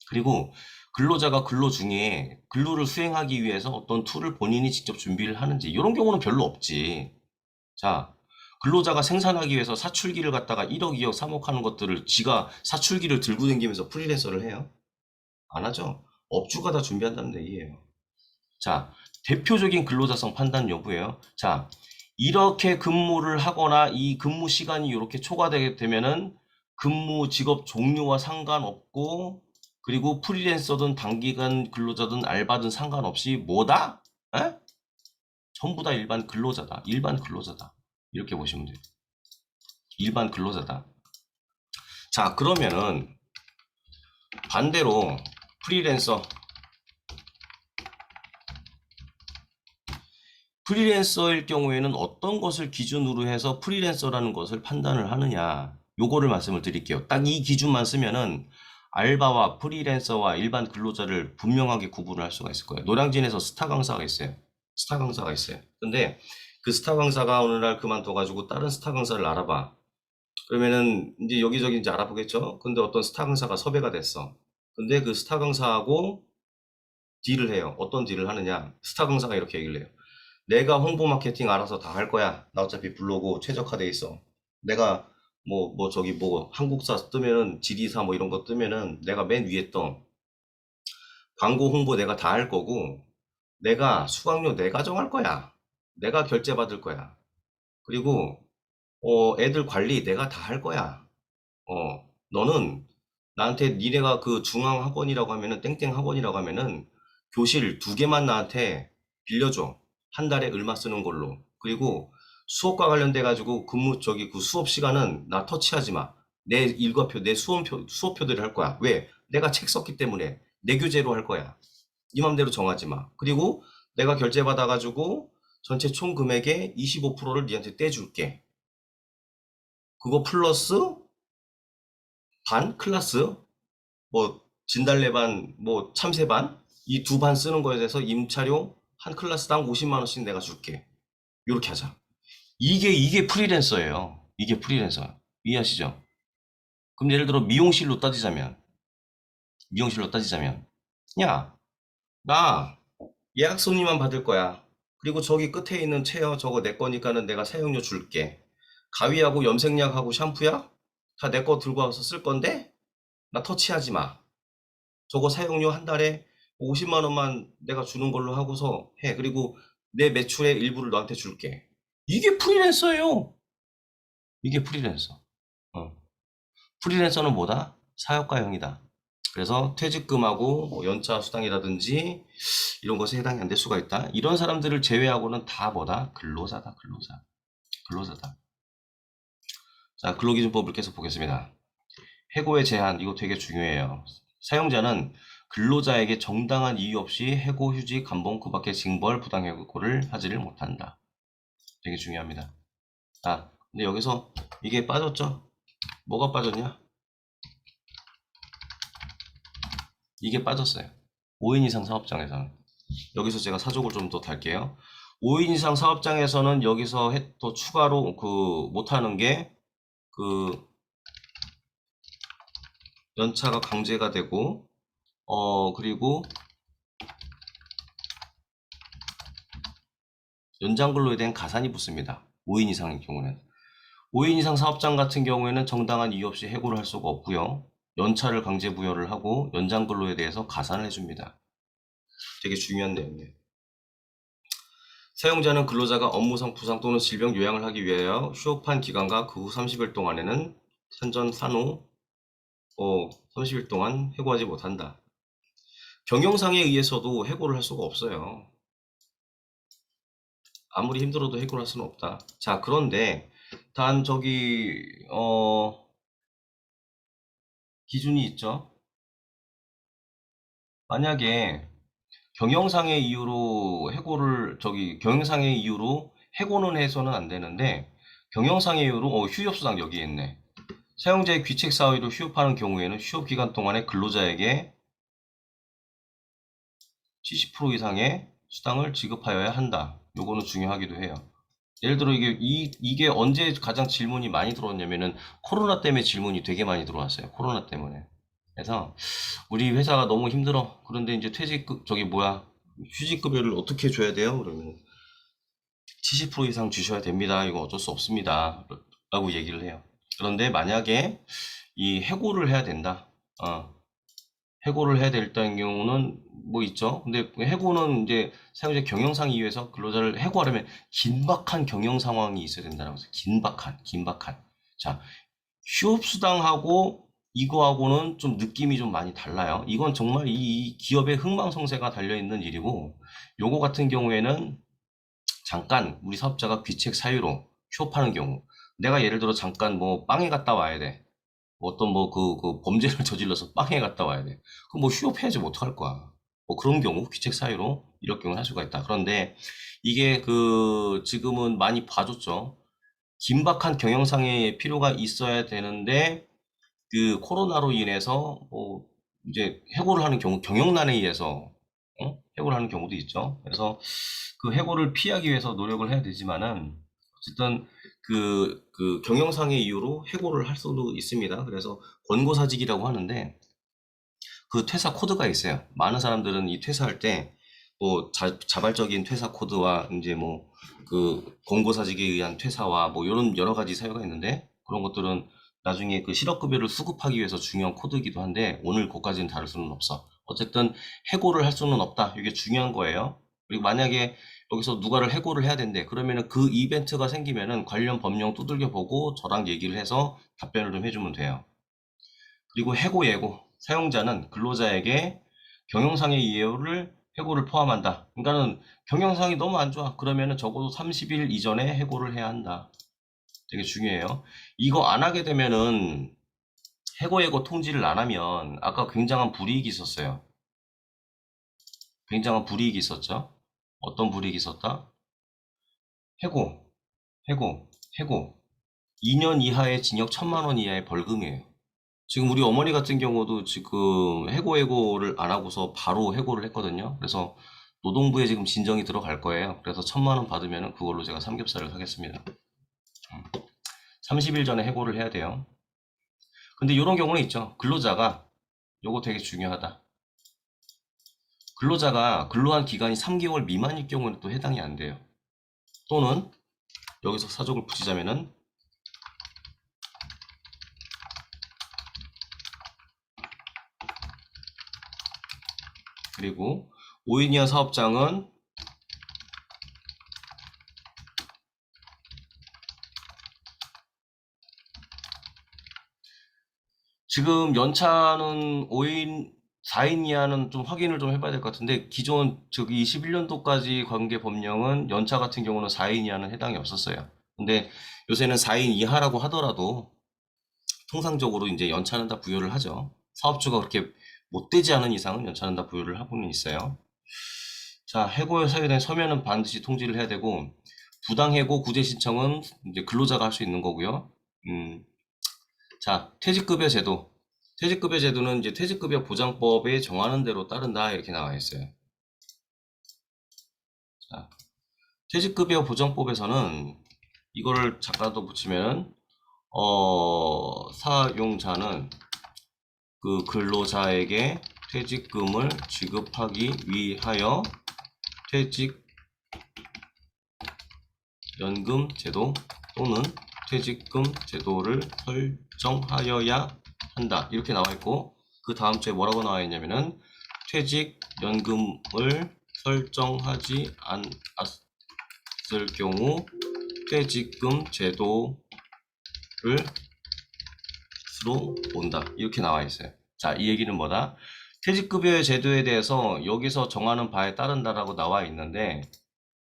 그리고 근로자가 근로 중에 근로를 수행하기 위해서 어떤 툴을 본인이 직접 준비를 하는지 이런 경우는 별로 없지. 자, 근로자가 생산하기 위해서 사출기를 갖다가 1억, 2억, 3억 하는 것들을 지가 사출기를 들고 다니면서 프리랜서를 해요? 안 하죠. 업주가 다 준비한다는 얘기예요. 자, 대표적인 근로자성 판단 여부예요. 자, 이렇게 근무를 하거나 이 근무 시간이 이렇게 초과되게 되면은 근무 직업 종류와 상관없고 그리고 프리랜서든 단기간 근로자든 알바든 상관없이 뭐다? 에? 전부 다 일반 근로자다. 일반 근로자다. 이렇게 보시면 돼요. 일반 근로자다. 자, 그러면은 반대로 프리랜서 프리랜서일 경우에는 어떤 것을 기준으로 해서 프리랜서라는 것을 판단을 하느냐. 요거를 말씀을 드릴게요. 딱 이 기준만 쓰면은 알바와 프리랜서와 일반 근로자를 분명하게 구분을 할 수가 있을 거예요. 노량진에서 스타 강사가 있어요. 스타 강사가 있어요. 근데 그 스타 강사가 어느 날 그만둬가지고 다른 스타 강사를 알아봐. 그러면은 이제 여기저기 이제 알아보겠죠? 근데 어떤 스타 강사가 섭외가 됐어. 근데 그 스타 강사하고 딜을 해요. 어떤 딜을 하느냐? 스타 강사가 이렇게 얘기를 해요. 내가 홍보 마케팅 알아서 다 할 거야. 나 어차피 블로그 최적화돼 있어. 내가 저기 한국사 뜨면은 지리사 이런 거 뜨면은 내가 맨 위에 떠. 광고 홍보 내가 다 할 거고 내가 수강료 내가 정할 거야. 내가 결제 받을 거야. 그리고 애들 관리 내가 다 할 거야. 너는 나한테 니네가 그 중앙학원이라고 하면은 땡땡 학원이라고 하면은 교실 2개만 나한테 빌려줘. 한 달에 얼마 쓰는 걸로. 그리고 수업과 관련돼 가지고 그 수업 시간은 나 터치하지 마. 내 일과표, 내 수업표들을 할 거야. 왜? 내가 책 썼기 때문에 내 교재로 할 거야. 네 맘대로 정하지 마. 그리고 내가 결제 받아 가지고 전체 총 금액의 25%를 니한테 떼줄게. 그거 플러스 반 클래스 진달래반 참새반 이 2반 쓰는 거에 대해서 임차료 한 클래스당 50만 원씩 내가 줄게. 이렇게 하자. 이게 프리랜서예요. 이게 프리랜서. 이해하시죠? 그럼 예를 들어 미용실로 따지자면 야, 나 예약 손님만 받을 거야. 그리고 저기 끝에 있는 체어 저거 내 거니까는 내가 사용료 줄게. 가위하고 염색약하고 샴푸약 다 내 거 들고 와서 쓸 건데 나 터치하지 마. 저거 사용료 한 달에 50만 원만 내가 주는 걸로 하고서 해. 그리고 내 매출의 일부를 너한테 줄게. 이게 프리랜서예요. 이게 프리랜서. 어. 프리랜서는 뭐다? 사업가형이다. 그래서 퇴직금하고 연차 수당이라든지 이런 것에 해당이 안 될 수가 있다. 이런 사람들을 제외하고는 다 뭐다? 근로자다. 근로자다. 자, 근로기준법을 계속 보겠습니다. 해고의 제한, 이거 되게 중요해요. 사용자는 근로자에게 정당한 이유 없이 해고, 휴직, 감봉, 그 밖에 징벌, 부당해고를 하지를 못한다. 되게 중요합니다. 근데 여기서 이게 빠졌죠? 뭐가 빠졌냐? 이게 빠졌어요. 5인 이상 사업장에서는. 여기서 제가 사족을 좀 더 달게요. 5인 이상 사업장에서는 여기서 또 추가로 못하는 게 연차가 강제가 되고, 그리고 연장근로에 대한 가산이 붙습니다. 5인 이상의 경우는. 5인 이상 사업장 같은 경우에는 정당한 이유 없이 해고를 할 수가 없고요. 연차를 강제 부여를 하고 연장근로에 대해서 가산을 해줍니다. 되게 중요한 내용이에요. 사용자는 근로자가 업무상 부상 또는 질병 요양을 하기 위하여 휴업한 기간과 그 후 30일 동안에는 산전 산후 30일 동안 해고하지 못한다. 경영상에 의해서도 해고를 할 수가 없어요. 아무리 힘들어도 해고를 할 수는 없다. 자, 그런데 단 기준이 있죠. 만약에 경영상의 이유로 해고는 해서는 안 되는데, 경영상의 이유로 휴업수당 여기 있네. 사용자의 귀책 사유로 휴업하는 경우에는 휴업 기간 동안에 근로자에게 70% 이상의 수당을 지급하여야 한다. 요거는 중요하기도 해요. 예를 들어 이게 언제 가장 질문이 많이 들어왔냐면은 코로나 때문에 질문이 되게 많이 들어왔어요. 코로나 때문에. 그래서 우리 회사가 너무 힘들어. 그런데 이제 휴직급여를 어떻게 줘야 돼요? 그러면 70% 이상 주셔야 됩니다. 이거 어쩔 수 없습니다. 라고 얘기를 해요. 그런데 만약에 이 해고를 해야 된다. 해고를 해야 될다는 경우는 뭐 있죠. 근데 해고는 이제 사용자 경영상 이유에서 근로자를 해고하려면 긴박한 경영 상황이 있어야 된다는 거죠. 긴박한. 자, 휴업수당하고 이거하고는 좀 느낌이 좀 많이 달라요. 이건 정말 이 기업의 흥망성쇠가 달려있는 일이고, 요거 같은 경우에는 잠깐 우리 사업자가 귀책 사유로 휴업하는 경우, 내가 예를 들어 잠깐 뭐 빵에 갔다 와야 돼. 어떤 범죄를 저질러서 빵에 갔다 와야 돼. 그럼 뭐 휴업해야지 뭐 어떡할 거야. 뭐 그런 경우, 귀책 사유로 이럴 경우는 할 수가 있다. 그런데 이게 지금은 많이 봐줬죠. 긴박한 경영상의 필요가 있어야 되는데, 코로나로 인해서, 이제 해고를 하는 경우, 경영난에 의해서, 해고를 하는 경우도 있죠. 그래서 그 해고를 피하기 위해서 노력을 해야 되지만은, 어쨌든 그 경영상의 이유로 해고를 할 수도 있습니다. 그래서 권고사직이라고 하는데, 그 퇴사 코드가 있어요. 많은 사람들은 이 퇴사할 때, 자발적인 퇴사 코드와 이제 권고사직에 의한 퇴사와 이런 여러 가지 사유가 있는데, 그런 것들은 나중에 그 실업급여를 수급하기 위해서 중요한 코드이기도 한데, 오늘 그것까지는 다룰 수는 없어. 어쨌든 해고를 할 수는 없다. 이게 중요한 거예요. 그리고 만약에 여기서 누가를 해고를 해야 된대. 그러면은 그 이벤트가 생기면은 관련 법령 두들겨 보고 저랑 얘기를 해서 답변을 좀 해주면 돼요. 그리고 해고 예고. 사용자는 근로자에게 경영상의 이유를 해고를 포함한다. 그러니까는 경영상이 너무 안 좋아. 그러면은 적어도 30일 이전에 해고를 해야 한다. 되게 중요해요. 이거 안 하게 되면은 해고 예고 통지를 안 하면 아까 굉장한 불이익이 있었어요. 굉장한 불이익이 있었죠. 어떤 불이익이 있었다? 해고, 해고. 2년 이하의 징역 1,000만 원 이하의 벌금이에요. 지금 우리 어머니 같은 경우도 지금 해고를 안 하고서 바로 해고를 했거든요. 그래서 노동부에 지금 진정이 들어갈 거예요. 그래서 1,000만 원 받으면 그걸로 제가 삼겹살을 사겠습니다. 30일 전에 해고를 해야 돼요. 근데 이런 경우는 있죠. 근로자가, 요거 되게 중요하다. 근로자가 근로한 기간이 3개월 미만일 경우는 또 해당이 안 돼요. 또는 여기서 사족을 붙이자면은 그리고 5인 이하 사업장은 지금 연차는 4인 이하는 좀 확인을 좀 해봐야 될 것 같은데, 기존 21년도까지 관계 법령은 연차 같은 경우는 4인 이하는 해당이 없었어요. 근데 요새는 4인 이하라고 하더라도 통상적으로 이제 연차는 다 부여를 하죠. 사업주가 그렇게 못 되지 않은 이상은 연차는 다 부여를 하고는 있어요. 자, 해고에 사유된 서면은 반드시 통지를 해야 되고, 부당해고 구제 신청은 이제 근로자가 할 수 있는 거고요. 자, 퇴직급여 제도. 퇴직급여 제도는 이제 퇴직급여 보장법에 정하는 대로 따른다 이렇게 나와 있어요. 자, 퇴직급여 보장법에서는 이거를 잠깐 붙이면 사용자는 그 근로자에게 퇴직금을 지급하기 위하여 퇴직연금 제도 또는 퇴직금 제도를 설정하여야 한다 이렇게 나와 있고, 그 다음 주에 뭐라고 나와 있냐면은 퇴직연금을 설정하지 않았을 경우 퇴직금 제도를 로 본다 이렇게 나와 있어요. 자, 이 얘기는 뭐다? 퇴직급여 제도에 대해서 여기서 정하는 바에 따른다라고 나와 있는데,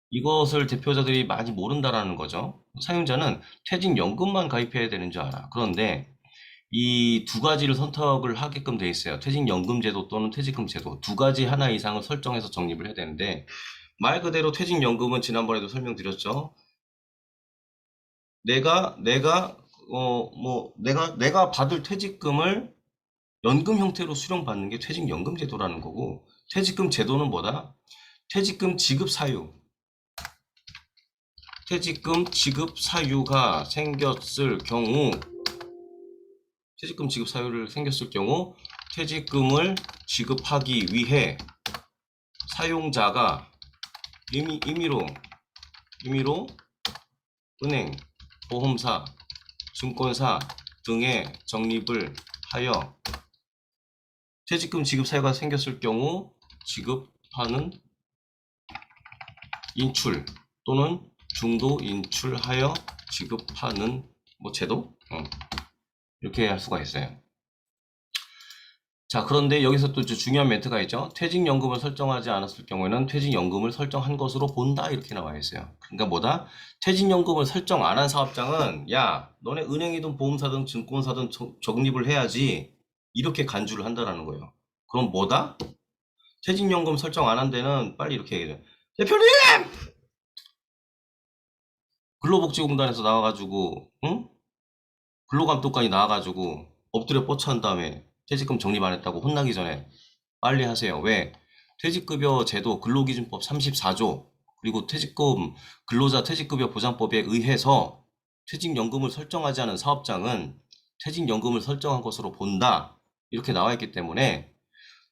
이것을 대표자들이 많이 모른다라는 거죠. 사용자는 퇴직연금만 가입해야 되는 줄 알아. 그런데 이 두 가지를 선택을 하게끔 돼 있어요. 퇴직연금 제도 또는 퇴직금 제도 두 가지 하나 이상을 설정해서 적립을 해야 되는데, 말 그대로 퇴직연금은 지난번에도 설명드렸죠. 내가 받을 퇴직금을 연금 형태로 수령받는 게 퇴직연금 제도라는 거고, 퇴직금 제도는 뭐다? 퇴직금 지급 사유. 퇴직금 지급 사유가 생겼을 경우, 퇴직금 지급 사유를 생겼을 경우, 퇴직금을 지급하기 위해 사용자가 임의로 은행, 보험사, 증권사 등에 적립을 하여 퇴직금 지급 사유가 생겼을 경우 지급하는 인출 또는 중도 인출하여 지급하는 제도? 이렇게 할 수가 있어요. 자, 그런데 여기서 또 중요한 멘트가 있죠. 퇴직연금을 설정하지 않았을 경우에는 퇴직연금을 설정한 것으로 본다 이렇게 나와 있어요. 그러니까 뭐다? 퇴직연금을 설정 안 한 사업장은 야, 너네 은행이든 보험사든 증권사든 적립을 해야지 이렇게 간주를 한다라는 거예요. 그럼 뭐다? 퇴직연금 설정 안 한 데는 빨리 이렇게 얘기해요. 대표님! 근로복지공단에서 나와가지고 응? 근로감독관이 나와가지고 엎드려 뻗쳐한 다음에 퇴직금 적립 안 했다고 혼나기 전에 빨리 하세요. 왜? 퇴직급여 제도 근로기준법 34조 그리고 근로자 퇴직급여 보장법에 의해서 퇴직연금을 설정하지 않은 사업장은 퇴직연금을 설정한 것으로 본다 이렇게 나와 있기 때문에,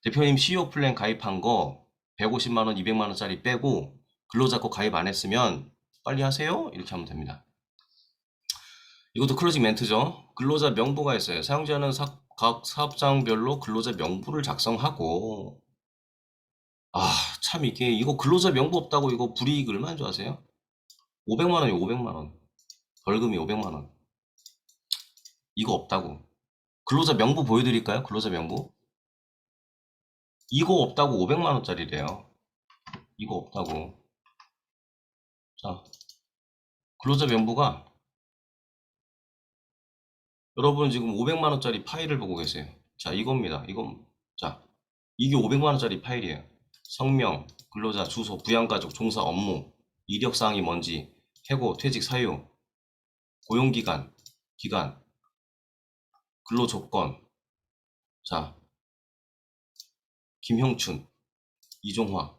대표님 CEO 플랜 가입한 거 150만원 200만원짜리 빼고 근로자 거 가입 안 했으면 빨리 하세요 이렇게 하면 됩니다. 이것도 클로징 멘트죠. 근로자 명부가 있어요. 사용자는 각 사업장별로 근로자 명부를 작성하고, 참 이거 근로자 명부 없다고 이거 불이익 얼마인 줄 아세요? 500만원이에요. 500만원. 벌금이 500만원. 이거 없다고. 근로자 명부 보여드릴까요? 근로자 명부. 이거 없다고 500만원짜리래요. 이거 없다고. 자, 근로자 명부가 여러분 지금 500만원짜리 파일을 보고 계세요. 자, 이겁니다. 자, 이게 500만원짜리 파일이에요. 성명, 근로자, 주소, 부양가족, 종사 업무, 이력사항이 뭔지, 해고, 퇴직 사유, 고용기간, 근로조건, 자, 김형춘, 이종화,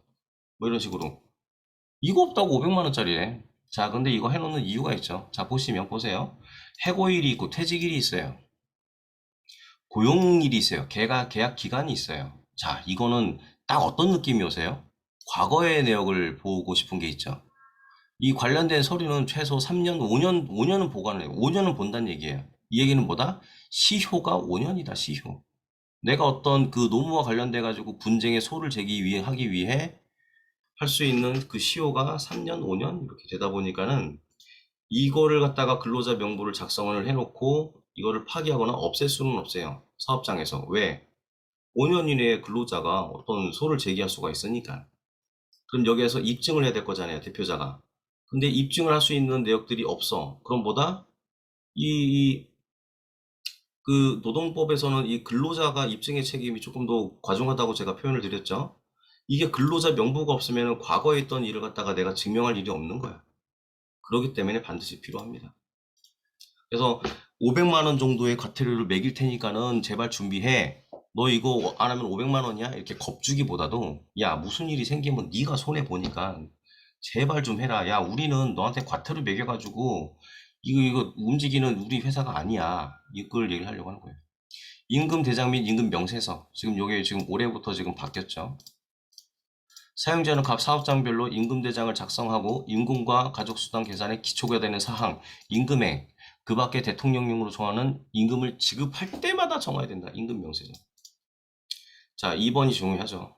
이런 식으로. 이거 없다고 500만원짜리래. 자, 근데 이거 해놓는 이유가 있죠. 자, 보세요. 해고일이 있고 퇴직일이 있어요. 고용일이 있어요. 계약 기간이 있어요. 자, 이거는 딱 어떤 느낌이 오세요? 과거의 내역을 보고 싶은 게 있죠. 이 관련된 서류는 최소 3년, 5년은 보관을 해요. 5년은 본다는 얘기예요. 이 얘기는 뭐다? 시효가 5년이다, 시효. 내가 어떤 그 노무와 관련돼 가지고 분쟁의 소를 하기 위해 할 수 있는 그 시효가 3년, 5년 이렇게 되다 보니까는 이거를 갖다가 근로자 명부를 작성을 해놓고 이거를 파기하거나 없앨 수는 없어요. 사업장에서. 왜? 5년 이내에 근로자가 어떤 소를 제기할 수가 있으니까. 그럼 여기에서 입증을 해야 될 거잖아요, 대표자가. 근데 입증을 할 수 있는 내역들이 없어. 그럼 뭐다? 이 그 노동법에서는 이 근로자가 입증의 책임이 조금 더 과중하다고 제가 표현을 드렸죠. 이게 근로자 명부가 없으면 과거에 있던 일을 갖다가 내가 증명할 일이 없는 거야. 그렇기 때문에 반드시 필요합니다. 그래서 500만 원 정도의 과태료를 매길 테니까는 제발 준비해. 너 이거 안 하면 500만 원이야? 이렇게 겁주기보다도 야, 무슨 일이 생기면 네가 손해 보니까 제발 좀 해라. 야, 우리는 너한테 과태료 매겨가지고 이거 움직이는 우리 회사가 아니야. 이걸 얘기를 하려고 하는 거예요. 임금 대장 및 임금 명세서. 지금 요게 지금 올해부터 지금 바뀌었죠. 사용자는 각 사업장별로 임금 대장을 작성하고 임금과 가족수당 계산에 기초가 되는 사항, 임금액, 그 밖에 대통령령으로 정하는 임금을 지급할 때마다 정해야 된다. 임금 명세서. 자, 2번이 중요하죠.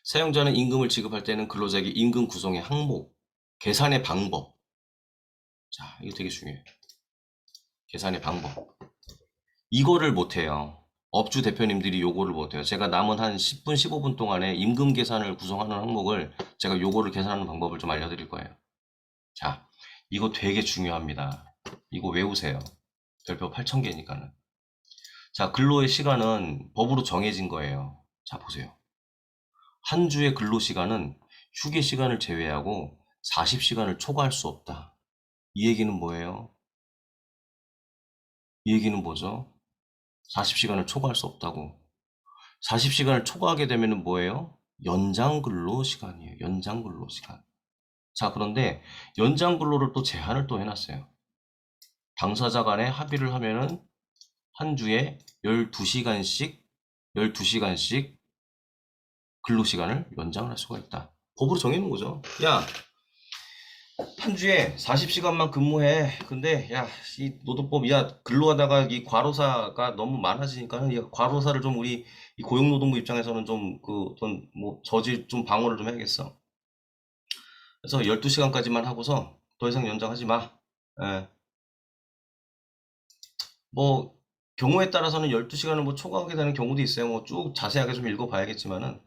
사용자는 임금을 지급할 때는 근로자에게 임금 구성의 항목, 계산의 방법. 자, 이거 되게 중요해요. 계산의 방법. 이거를 못해요. 업주 대표님들이 요거를 못해요. 제가 남은 한 10분, 15분 동안에 임금 계산을 구성하는 항목을 제가 요거를 계산하는 방법을 좀 알려드릴 거예요. 자, 이거 되게 중요합니다. 이거 외우세요. 별표 8,000개니까는. 자, 근로의 시간은 법으로 정해진 거예요. 자, 보세요. 한 주의 근로 시간은 휴게 시간을 제외하고 40시간을 초과할 수 없다. 이 얘기는 뭐예요? 이 얘기는 뭐죠? 40시간을 초과할 수 없다고. 40시간을 초과하게 되면 뭐예요? 연장 근로 시간이에요. 연장 근로 시간. 자, 그런데 연장 근로를 또 제한을 또 해놨어요. 당사자 간에 합의를 하면은 한 주에 12시간씩 근로 시간을 연장을 할 수가 있다. 법으로 정해놓은 거죠. 야, 한 주에 40시간만 근무해. 근데 야, 이 노동법, 야, 근로하다가 이 과로사가 너무 많아지니까는 이 과로사를 좀 우리 이 고용노동부 입장에서는 좀 그 어떤 뭐 저질 좀 방어를 좀 해야겠어. 그래서 12시간까지만 하고서 더 이상 연장하지 마. 예. 뭐 경우에 따라서는 12시간을 뭐 초과하게 되는 경우도 있어요. 뭐 쭉 자세하게 좀 읽어봐야겠지만은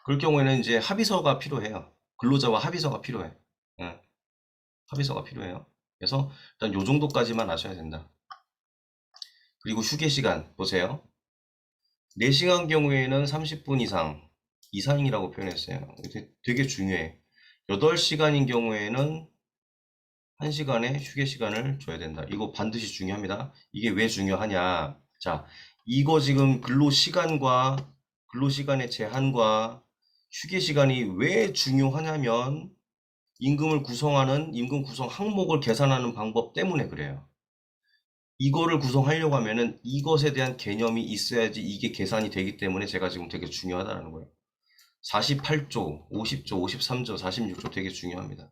그럴 경우에는 이제 합의서가 필요해요. 근로자와 합의서가 필요해. 예. 합의서가 필요해요. 그래서 일단 요 정도까지만 아셔야 된다. 그리고 휴게 시간 보세요. 4시간 경우에는 30분 이상이라고 표현했어요. 되게 중요해. 8시간인 경우에는 1시간의 휴게 시간을 줘야 된다. 이거 반드시 중요합니다. 이게 왜 중요하냐? 자, 이거 지금 근로시간의 제한과 휴게 시간이 왜 중요하냐면 임금을 구성하는 임금 구성 항목을 계산하는 방법 때문에 그래요. 이거를 구성하려고 하면은 이것에 대한 개념이 있어야지 이게 계산이 되기 때문에 제가 지금 되게 중요하다는 거예요. 48조, 50조, 53조, 46조 되게 중요합니다.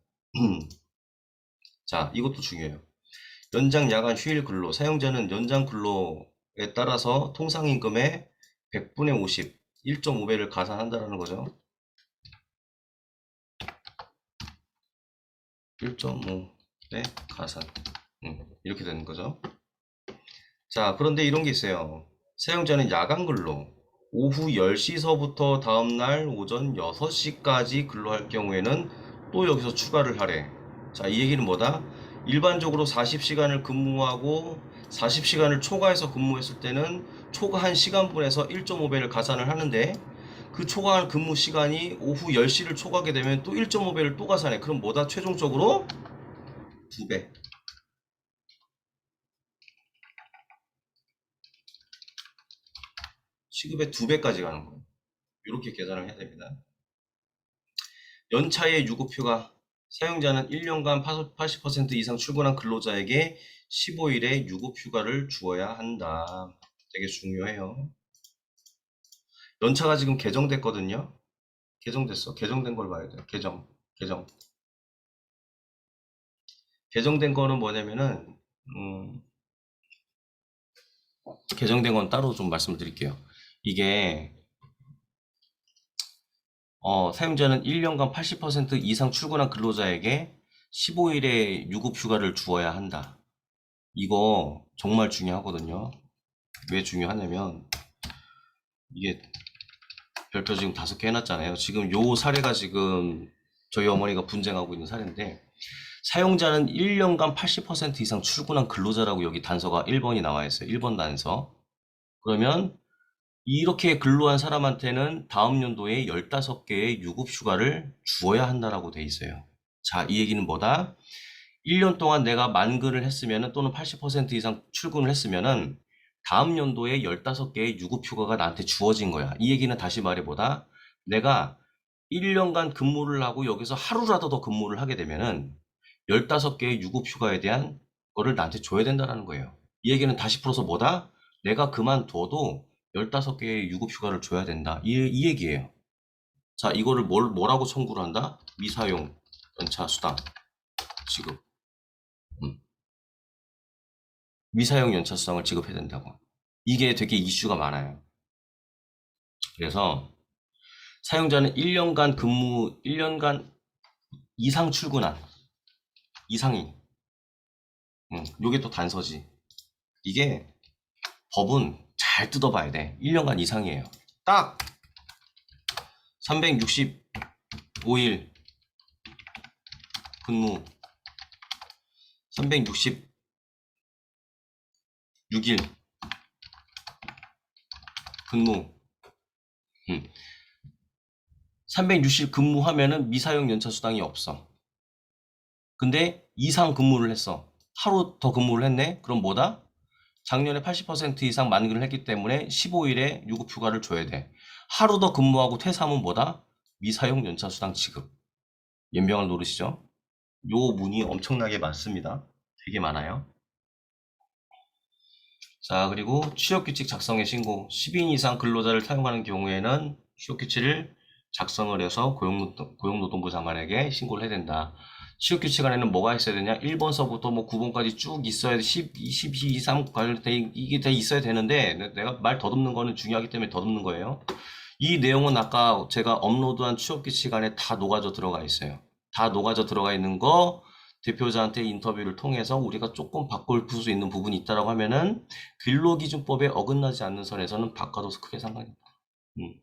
자, 이것도 중요해요. 연장 야간 휴일 근로, 사용자는 연장 근로에 따라서 통상임금의 100분의 50, 1.5배를 가산한다는 거죠. 1.5배 가산. 이렇게 되는 거죠. 자, 그런데 이런 게 있어요. 사용자는 야간 근로, 오후 10시서부터 다음날 오전 6시까지 근로할 경우에는 또 여기서 추가를 하래. 자, 이 얘기는 뭐다? 일반적으로 40시간을 근무하고 40시간을 초과해서 근무했을 때는 초과한 시간분에서 1.5배를 가산을 하는데 그 초과한 근무 시간이 오후 10시를 초과하게 되면 또 1.5배를 또 가산해. 그럼 뭐다? 최종적으로 2배. 시급의 2배까지 가는 거예요. 이렇게 계산을 해야 됩니다. 연차의 유급휴가. 사용자는 1년간 80% 이상 출근한 근로자에게 15일의 유급휴가를 주어야 한다. 되게 중요해요. 연차가 지금 개정됐거든요. 개정됐어. 개정된 걸 봐야 돼요. 개정된 거는 뭐냐면은 개정된 건 따로 좀 말씀드릴게요. 이게 사용자는 1년간 80% 이상 출근한 근로자에게 15일의 유급휴가를 주어야 한다. 이거 정말 중요하거든요. 왜 중요하냐면 이게 별표 지금 5개 해놨잖아요. 지금 요 사례가 지금 저희 어머니가 분쟁하고 있는 사례인데 사용자는 1년간 80% 이상 출근한 근로자라고 여기 단서가 1번이 나와 있어요. 1번 단서. 그러면 이렇게 근로한 사람한테는 다음 연도에 15개의 유급 휴가를 주어야 한다라고 돼 있어요. 자, 이 얘기는 뭐다? 1년 동안 내가 만근을 했으면은 또는 80% 이상 출근을 했으면은 다음 연도에 15개의 유급 휴가가 나한테 주어진 거야. 이 얘기는 다시 말해 보다 내가 1년간 근무를 하고 여기서 하루라도 더 근무를 하게 되면은 15개의 유급 휴가에 대한 거를 나한테 줘야 된다라는 거예요. 이 얘기는 다시 풀어서 뭐다? 내가 그만둬도 15개의 유급 휴가를 줘야 된다. 이 얘기예요. 자, 이거를 뭐라고 청구를 한다? 미사용 연차 수당 지급. 음. 미사용 연차 수당을 지급해야 된다고. 이게 되게 이슈가 많아요. 그래서 사용자는 1년간 이상 출근한 이상이 요게 또 단서지. 이게 법은 잘 뜯어봐야 돼. 1년간 이상이에요. 딱 365일 근무, 366일 근무, 360 근무하면은 미사용 연차 수당이 없어. 근데 이상 근무를 했어. 하루 더 근무를 했네? 그럼 뭐다? 작년에 80% 이상 만근을 했기 때문에 15일에 유급 휴가를 줘야 돼. 하루 더 근무하고 퇴사하면 뭐다? 미사용 연차 수당 지급. 연병을 노르시죠? 요 문이 엄청나게 많습니다. 되게 많아요. 자, 그리고 취업규칙 작성의 신고. 10인 이상 근로자를 사용하는 경우에는 취업규칙을 작성을 해서 고용노동부 장관에게 신고를 해야 된다. 취업규칙 안에는 뭐가 있어야 되냐? 1번서부터 뭐 9번까지 쭉 있어야 돼. 10, 22, 23 이게 다 있어야 되는데 내가 말 더듬는 거는 중요하기 때문에 더듬는 거예요. 이 내용은 아까 제가 업로드한 취업규칙 안에 다 녹아져 들어가 있어요. 다 녹아져 들어가 있는 거 대표자한테 인터뷰를 통해서 우리가 조금 바꿀 수 있는 부분이 있다라고 하면은 근로기준법에 어긋나지 않는 선에서는 바꿔둬서 크게 상관이 없다.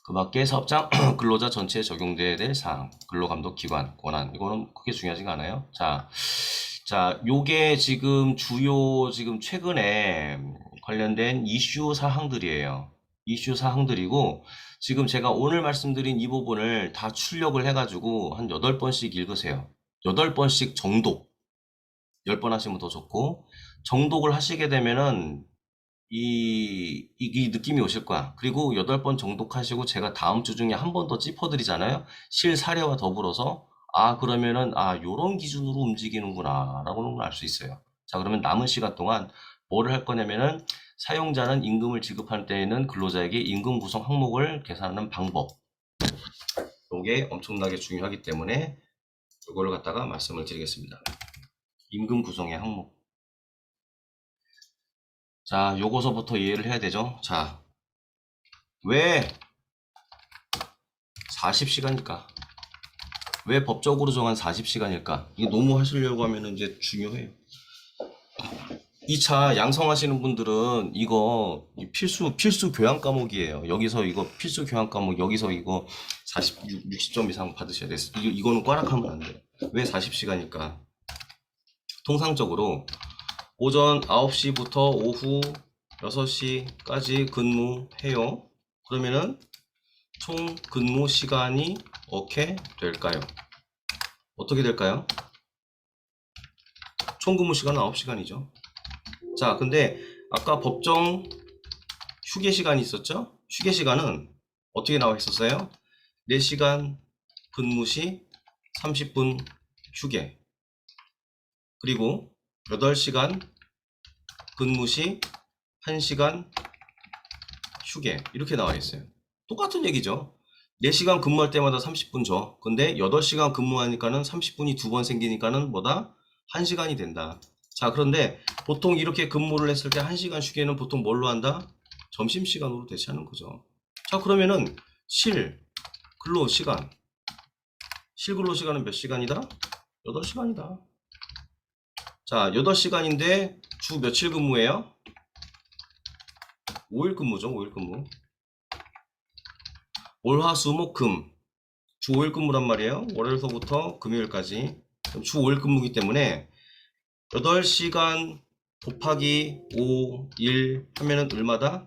그 밖에 사업장 근로자 전체에 적용돼야 될 사항, 근로감독기관 권한 이거는 크게 중요하지가 않아요. 자, 요게 지금 주요 지금 최근에 관련된 이슈 사항들이에요. 이슈 사항들이고 지금 제가 오늘 말씀드린 이 부분을 다 출력을 해가지고 한 8번씩 읽으세요. 8번씩 정독. 10번 하시면 더 좋고 정독을 하시게 되면은 이 느낌이 오실 거야. 그리고 8번 정독하시고 제가 다음 주 중에 한 번 더 짚어드리잖아요. 실사례와 더불어서 그러면은 요런 기준으로 움직이는구나 라고는 걸 알 수 있어요. 자, 그러면 남은 시간 동안 뭐를 할 거냐면은 사용자는 임금을 지급할 때에는 근로자에게 임금 구성 항목을 계산하는 방법. 요게 엄청나게 중요하기 때문에 이거를 갖다가 말씀을 드리겠습니다. 임금 구성의 항목. 자, 요거서부터 이해를 해야 되죠. 자, 왜 40시간일까? 왜 법적으로 정한 40시간일까? 이게 너무 하시려고 하면 이제 중요해요. 2차 양성하시는 분들은 이거 필수 교양 과목이에요. 여기서 이거 필수 교양 과목, 여기서 이거 60점 이상 받으셔야 돼요. 이거는 꽈락하면 안 돼요. 왜 40시간일까? 통상적으로 오전 9시부터 오후 6시까지 근무해요. 그러면은 총 근무 시간이 어떻게 될까요? 어떻게 될까요? 총 근무 시간은 9시간이죠. 자, 근데 아까 법정 휴게 시간이 있었죠? 휴게 시간은 어떻게 나와 있었어요? 4시간 근무 시 30분 휴게. 그리고 8시간 근무 시 1시간 휴게. 이렇게 나와 있어요. 똑같은 얘기죠. 4시간 근무할 때마다 30분 줘. 근데 8시간 근무하니까는 30분이 2번 생기니까는 뭐다? 1시간이 된다. 자, 그런데 보통 이렇게 근무를 했을 때 1시간 휴게는 보통 뭘로 한다? 점심시간으로 대체하는 거죠. 자, 그러면은 실근로시간은 몇 시간이다? 8시간이다. 자, 8시간인데 주 며칠 근무예요? 5일 근무죠, 5일 근무. 월, 화, 수, 목, 금. 주 5일 근무란 말이에요. 월요일서부터 금요일까지. 그럼 주 5일 근무기 때문에 8시간 곱하기 5, 1 하면은 얼마다?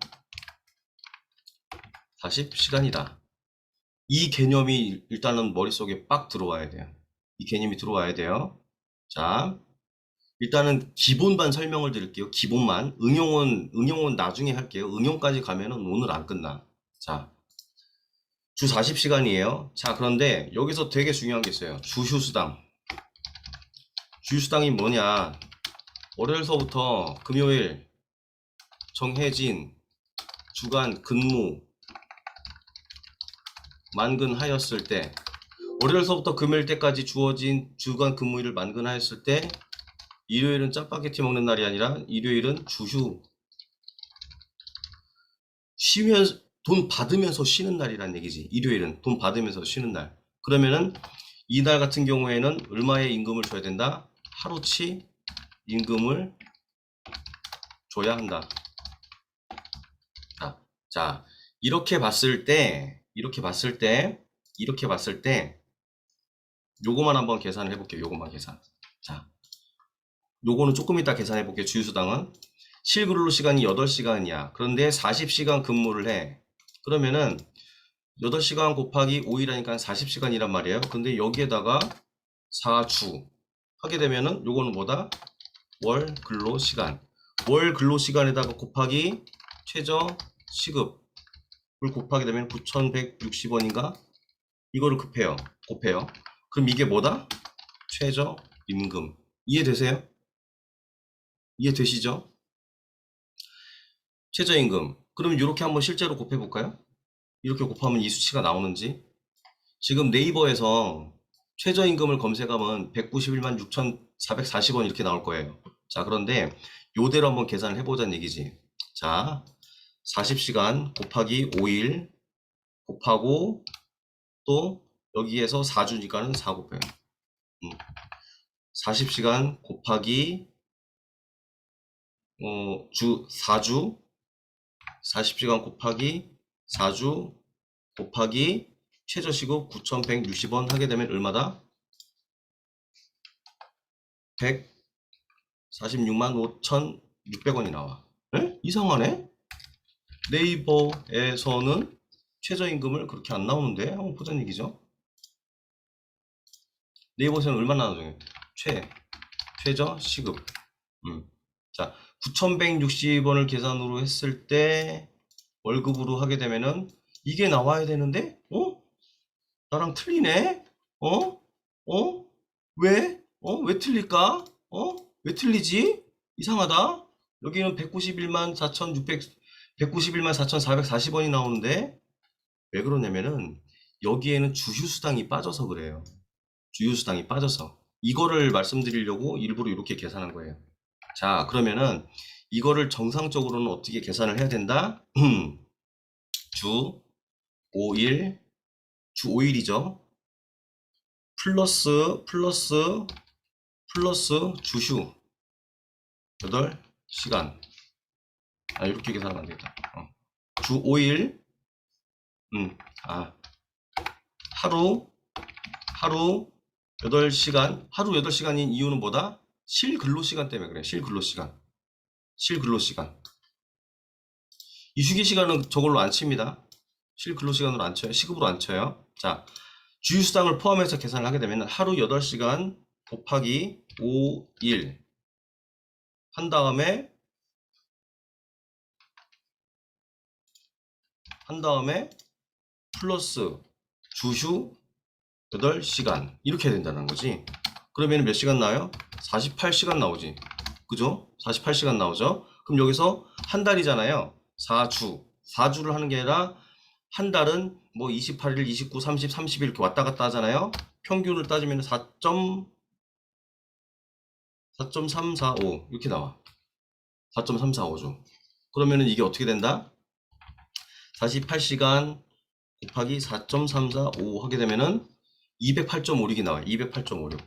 40시간이다. 이 개념이 일단은 머릿속에 빡 들어와야 돼요. 이 개념이 들어와야 돼요. 자, 일단은 기본만 설명을 드릴게요. 기본만. 응용은 나중에 할게요. 응용까지 가면은 오늘 안 끝나. 자, 주 40시간이에요. 자, 그런데 여기서 되게 중요한 게 있어요. 주휴수당. 주휴수당이 뭐냐? 월요일서부터 금요일 정해진 주간 근무 만근하였을 때, 월요일서부터 금요일 때까지 주어진 주간 근무일을 만근하였을 때, 일요일은 짜파게티 먹는 날이 아니라 일요일은 쉬면서 돈 받으면서 쉬는 날이란 얘기지. 일요일은 돈 받으면서 쉬는 날. 그러면은 이날 같은 경우에는 얼마의 임금을 줘야 된다? 하루치 임금을 줘야 한다. 자, 이렇게 봤을 때 요거만 한번 계산을 해볼게요. 요거만 계산. 자, 요거는 조금 이따 계산해 볼게요. 주휴수당은 실근로 시간이 8시간이야. 그런데 40시간 근무를 해. 그러면은 8시간 곱하기 5일 하니까 40시간이란 말이에요. 근데 여기에다가 4주 하게 되면은 요거는 뭐다? 월 근로 시간. 월 근로 시간에다가 곱하기 최저 시급을 곱하게 되면 9,160원인가? 이거를 곱해요. 그럼 이게 뭐다? 최저 임금. 이해되세요? 이해되시죠? 최저임금. 그럼 이렇게 한번 실제로 곱해볼까요? 이렇게 곱하면 이 수치가 나오는지. 지금 네이버에서 최저임금을 검색하면 191만 6,440원 이렇게 나올 거예요. 자, 그런데 요대로 한번 계산을 해보자는 얘기지. 자, 40시간 곱하기 5일 곱하고 또 여기에서 4주니까는 4 곱해요. 40시간 곱하기 4주 40시간 곱하기 4주 곱하기 최저시급 9,160원 하게 되면 얼마다? 146만 5,600원이 나와. 에? 이상하네? 네이버에서는 최저임금을 그렇게 안 나오는데 한번 보자는 얘기죠. 네이버에서는 얼마나 나오죠? 최저시급. 자, 9,160원을 계산으로 했을 때 월급으로 하게 되면은 이게 나와야 되는데, 나랑 틀리네? 왜? 왜 틀릴까? 왜 틀리지? 이상하다. 여기는 191만 4,440원이 나오는데, 왜 그러냐면은, 여기에는 주휴수당이 빠져서 그래요. 주휴수당이 빠져서. 이거를 말씀드리려고 일부러 이렇게 계산한 거예요. 자, 그러면은, 이거를 정상적으로는 어떻게 계산을 해야 된다? 주 5일이죠. 플러스 주휴 8시간. 이렇게 계산하면 안 되겠다. 주 5일, 하루 8시간, 하루 8시간인 이유는 뭐다? 실근로시간 때문에 그래. 실근로시간. 이 휴게시간은 저걸로 안 칩니다. 실근로시간으로 안 쳐요. 시급으로 안 쳐요. 자, 주휴수당을 포함해서 계산을 하게 되면 하루 8시간 곱하기 5일 한 다음에 플러스 주휴 8시간 이렇게 해야 된다는 거지. 그러면 몇 시간 나와요? 48시간 나오지. 그죠? 48시간 나오죠? 그럼 여기서 한 달이잖아요. 4주를 하는 게 아니라 한 달은 뭐 28일, 29, 30, 30일 이렇게 왔다 갔다 하잖아요. 평균을 따지면 4.345 이렇게 나와. 4.345죠. 그러면은 이게 어떻게 된다? 48시간 곱하기 4.345 하게 되면은 208.56이 나와요. 208.56.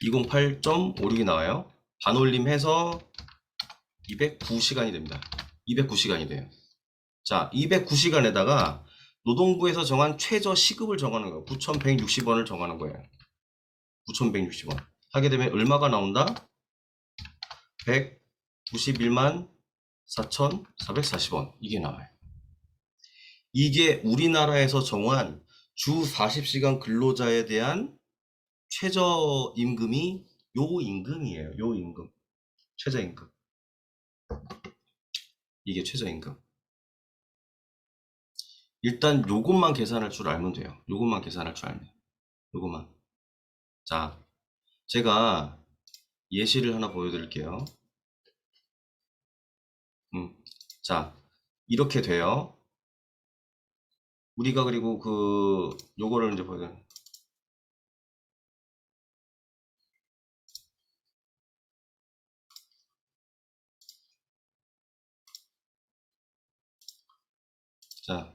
208.56이 나와요. 반올림해서 209시간이 됩니다. 209시간이 돼요. 자, 209시간에다가 노동부에서 정한 최저 시급을 정하는 거예요. 9,160원을 정하는 거예요. 9,160원. 하게 되면 얼마가 나온다? 191만 4,440원. 이게 나와요. 이게 우리나라에서 정한 주 40시간 근로자에 대한 최저임금이 요 임금이에요. 요 임금. 최저임금. 이게 최저임금. 일단 요것만 계산할 줄 알면 돼요. 요것만 계산할 줄 알면. 요것만. 자, 제가 예시를 하나 보여드릴게요. 자, 이렇게 돼요. 우리가 그리고 요거를 이제 보여드릴게요. 자,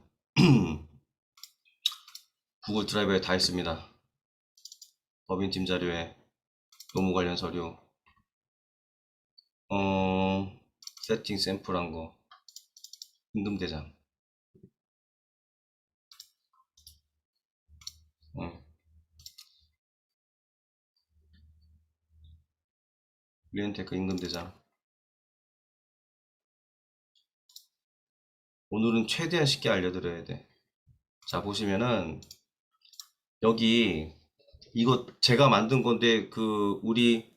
구글 드라이브에 다 있습니다. 법인팀 자료에 노무 관련 서류, 세팅 샘플한 거, 임금대장. 리엔테크 임금대장. 오늘은 최대한 쉽게 알려드려야 돼. 자, 보시면은 여기 이거 제가 만든 건데 우리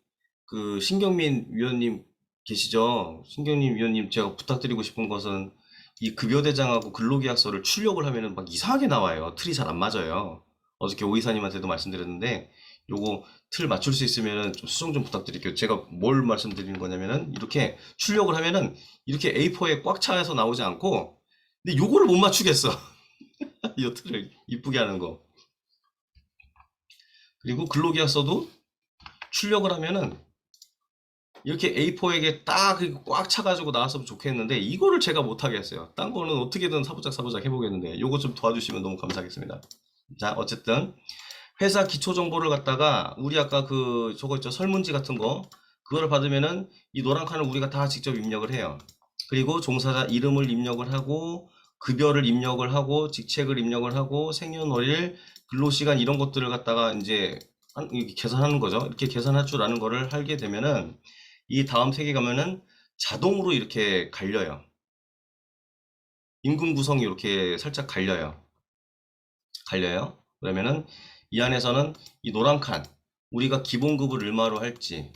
신경민 위원님 계시죠? 신경민 위원님, 제가 부탁드리고 싶은 것은 이 급여대장하고 근로계약서를 출력을 하면은 막 이상하게 나와요. 틀이 잘 안 맞아요. 어저께 오이사님한테도 말씀드렸는데 요거 틀 맞출 수 있으면은 좀 수정 좀 부탁드릴게요. 제가 뭘 말씀드리는 거냐면은 이렇게 출력을 하면은 이렇게 A4에 꽉 차서 나오지 않고, 근데 요거를 못 맞추겠어. 이 틀을 이쁘게 하는 거. 그리고 근로계약서도 출력을 하면은 이렇게 A4에게 딱 꽉 차가지고 나왔으면 좋겠는데 이거를 제가 못하게 했어요. 딴 거는 어떻게든 사부작 해보겠는데 요거 좀 도와주시면 너무 감사하겠습니다. 자, 어쨌든 회사 기초정보를 갖다가 우리 아까 저거 있죠, 설문지 같은 거, 그거를 받으면은 이 노란 칸을 우리가 다 직접 입력을 해요. 그리고 종사자 이름을 입력을 하고 급여를 입력을 하고 직책을 입력을 하고 생년월일, 근로시간 이런 것들을 갖다가 이제 이렇게 계산하는 거죠. 이렇게 계산할 줄 아는 거를 하게 되면은 이 다음 색에 가면은 자동으로 이렇게 갈려요. 임금 구성이 이렇게 살짝 갈려요. 그러면은 이 안에서는 이 노란 칸, 우리가 기본급을 얼마로 할지,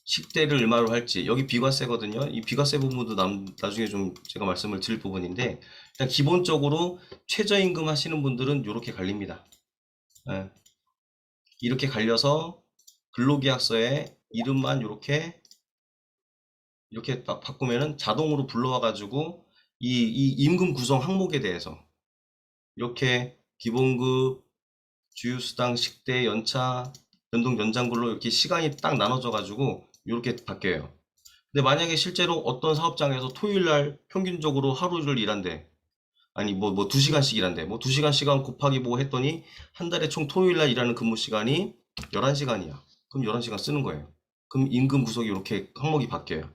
식대를 얼마로 할지, 여기 비과세거든요. 이 비과세 부분도 나중에 좀 제가 말씀을 드릴 부분인데, 일단 기본적으로 최저임금 하시는 분들은 이렇게 갈립니다. 예. 이렇게 갈려서 근로계약서에 이름만 이렇게 딱 바꾸면은 자동으로 불러와 가지고 이 임금 구성 항목에 대해서 이렇게 기본급, 주휴수당, 식대, 연차, 연동, 연장근로 이렇게 시간이 딱 나눠져 가지고 이렇게 바뀌어요. 근데 만약에 실제로 어떤 사업장에서 토요일날 평균적으로 하루를 일한대. 아니 뭐 2시간씩 일한대. 뭐 2시간 곱하기 뭐 했더니 한 달에 총 토요일날 일하는 근무 시간이 11시간이야. 그럼 11시간 쓰는 거예요. 그럼 임금 구속이 이렇게 항목이 바뀌어요.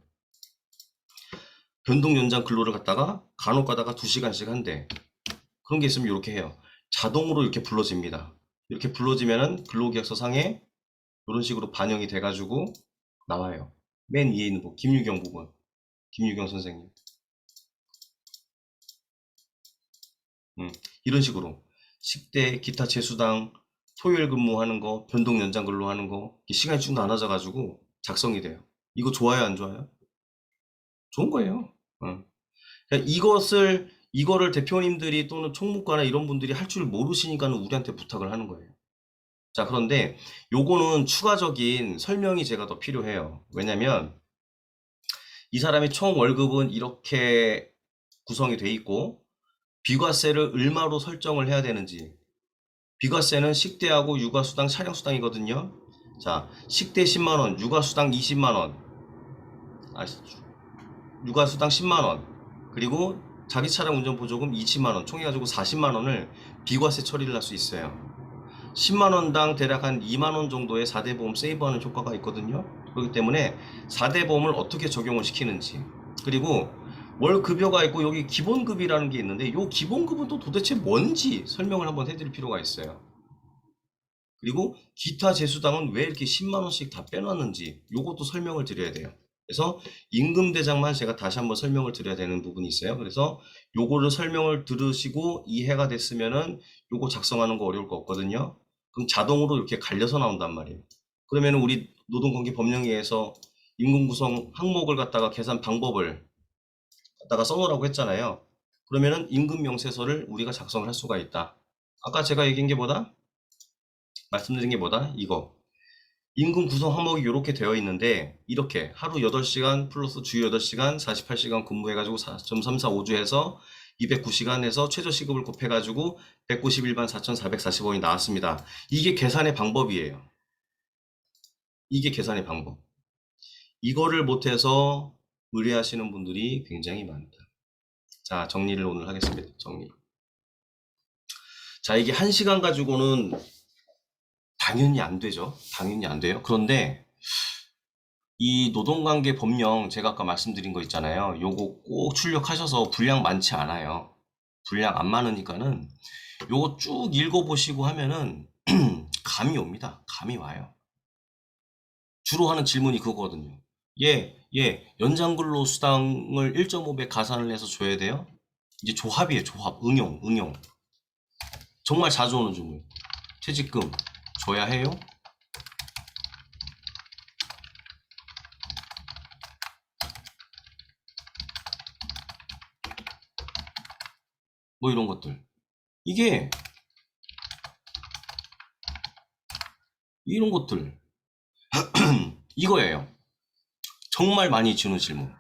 변동 연장 근로를 갖다가 간혹 가다가 2시간씩 한대. 그런 게 있으면 이렇게 해요. 자동으로 이렇게 불러집니다. 이렇게 불러지면은 근로계약서 상에 이런 식으로 반영이 돼가지고 나와요. 맨 위에 있는 거, 김유경 부분. 김유경 선생님. 이런 식으로 식대, 기타 재수당, 토요일 근무하는 거, 변동 연장 근로하는 거, 시간이 쭉 나눠져가지고 작성이 돼요. 이거 좋아요, 안 좋아요? 좋은 거예요. 그러니까 이거를 대표님들이 또는 총무과나 이런 분들이 할 줄 모르시니까는 우리한테 부탁을 하는 거예요. 자, 그런데 요거는 추가적인 설명이 제가 더 필요해요. 왜냐면 이 사람이 총 월급은 이렇게 구성이 돼 있고 비과세를 얼마로 설정을 해야 되는지. 비과세는 식대하고 육아수당, 차량수당이거든요. 자, 식대 10만원, 육아수당 20만원, 육아수당 10만원, 그리고 자기 차량 운전보조금 20만원, 총 해가지고 40만원을 비과세 처리를 할 수 있어요. 10만원당 대략 한 2만원 정도의 4대 보험 세이브하는 효과가 있거든요. 그렇기 때문에 4대 보험을 어떻게 적용을 시키는지, 그리고 월 급여가 있고 여기 기본급이라는 게 있는데 이 기본급은 또 도대체 뭔지 설명을 한번 해드릴 필요가 있어요. 그리고 기타 재수당은 왜 이렇게 10만 원씩 다 빼놨는지 요것도 설명을 드려야 돼요. 그래서 임금 대장만 제가 다시 한번 설명을 드려야 되는 부분이 있어요. 그래서 요거를 설명을 들으시고 이해가 됐으면은 요거 작성하는 거 어려울 거 없거든요. 그럼 자동으로 이렇게 갈려서 나온단 말이에요. 그러면은 우리 노동관계 법령에서 임금 구성 항목을 갖다가 계산 방법을 갖다가 써놓으라고 했잖아요. 그러면은 임금 명세서를 우리가 작성을 할 수가 있다. 아까 제가 얘기한 게 뭐다? 말씀드린 게 뭐다? 이거. 임금 구성 항목이 이렇게 되어 있는데 이렇게 하루 8시간 플러스 주 8시간 48시간 근무해가지고 4.345주 해서 209시간 해서 최저 시급을 곱해가지고 191만 4,445원이 나왔습니다. 이게 계산의 방법이에요. 이게 계산의 방법. 이거를 못해서 의뢰하시는 분들이 굉장히 많다. 자, 정리를 오늘 하겠습니다. 정리. 자, 이게 1시간 가지고는 당연히 안 되죠. 당연히 안 돼요. 그런데 이 노동관계 법령 제가 아까 말씀드린 거 있잖아요. 요거 꼭 출력하셔서 분량 많지 않아요. 분량 안 많으니까는 요거 쭉 읽어보시고 하면은 감이 옵니다. 감이 와요. 주로 하는 질문이 그거거든요. 연장근로 수당을 1.5배 가산을 해서 줘야 돼요? 이제 조합이에요. 조합. 응용. 정말 자주 오는 질문. 퇴직금 줘야 해요? 뭐 이런 것들. 이게 이런 것들 이거예요. 정말 많이 주는 질문.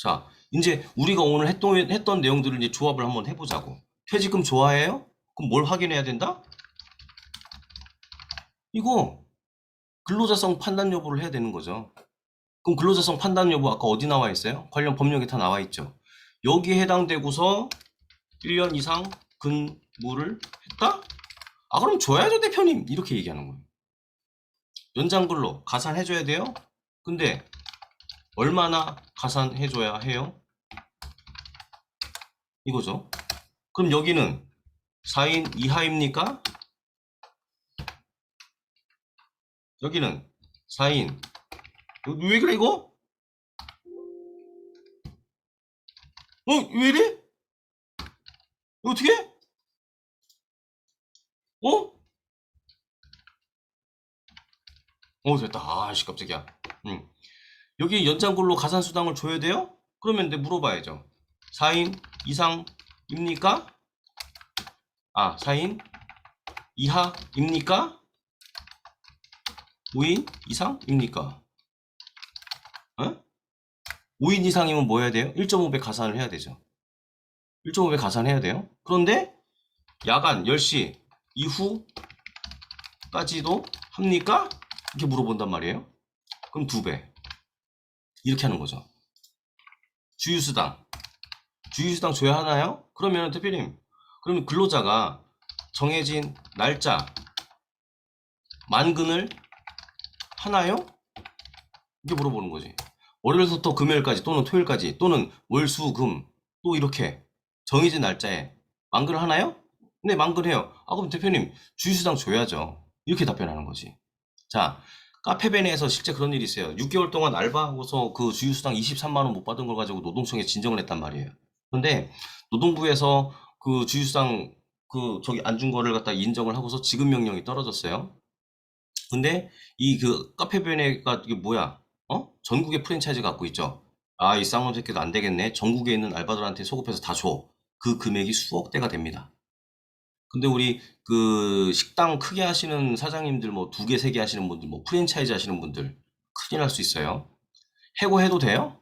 자, 이제 우리가 오늘 했던 내용들을 이제 조합을 한번 해보자고. 퇴직금 좋아해요? 그럼 뭘 확인해야 된다? 이거 근로자성 판단 여부를 해야 되는 거죠. 그럼 근로자성 판단 여부 아까 어디 나와 있어요? 관련 법령에 다 나와 있죠. 여기에 해당되고서 1년 이상 근무를 했다? 아, 그럼 줘야죠, 대표님. 이렇게 얘기하는 거예요. 연장근로 가산해줘야 돼요? 근데 얼마나 가산해줘야 해요? 이거죠. 그럼 여기는 4인 이하입니까? 여기는 4인. 왜 그래, 이거? 왜 이래? 어떻게? 어? 됐다. 아씨, 깜짝이야. 여기 연장근로 가산수당을 줘야 돼요? 그러면 내 물어봐야죠. 4인 이상입니까? 4인 이하입니까? 5인 이상입니까? 5인 이상이면 뭐 해야 돼요? 1.5배 가산을 해야 되죠. 1.5배 가산해야 돼요. 그런데 야간 10시 이후까지도 합니까? 이렇게 물어본단 말이에요. 그럼 2배. 이렇게 하는 거죠. 주휴수당 줘야 하나요? 그러면 대표님, 그러면 근로자가 정해진 날짜 만근을 하나요? 이렇게 물어보는 거지. 월요일부터 금요일까지 또는 토요일까지 또는 월, 수, 금 또 이렇게 정해진 날짜에 만근을 하나요? 네, 만근해요. 그럼 대표님 주휴수당 줘야죠. 이렇게 답변하는 거지. 자, 카페베네에서 실제 그런 일이 있어요. 6개월 동안 알바하고서 그 주휴수당 23만 원 못 받은 걸 가지고 노동청에 진정을 했단 말이에요. 그런데 노동부에서 그 주휴수당 저기 안 준 거를 갖다 인정을 하고서 지급 명령이 떨어졌어요. 근데 이 카페베네가 이게 뭐야? 전국에 프랜차이즈 갖고 있죠. 이 쌍놈 새끼도 안 되겠네. 전국에 있는 알바들한테 소급해서 다 줘. 그 금액이 수억 대가 됩니다. 근데 우리 식당 크게 하시는 사장님들, 뭐 2개, 3개 하시는 분들, 뭐 프랜차이즈 하시는 분들 큰일 날 수 있어요. 해고해도 돼요?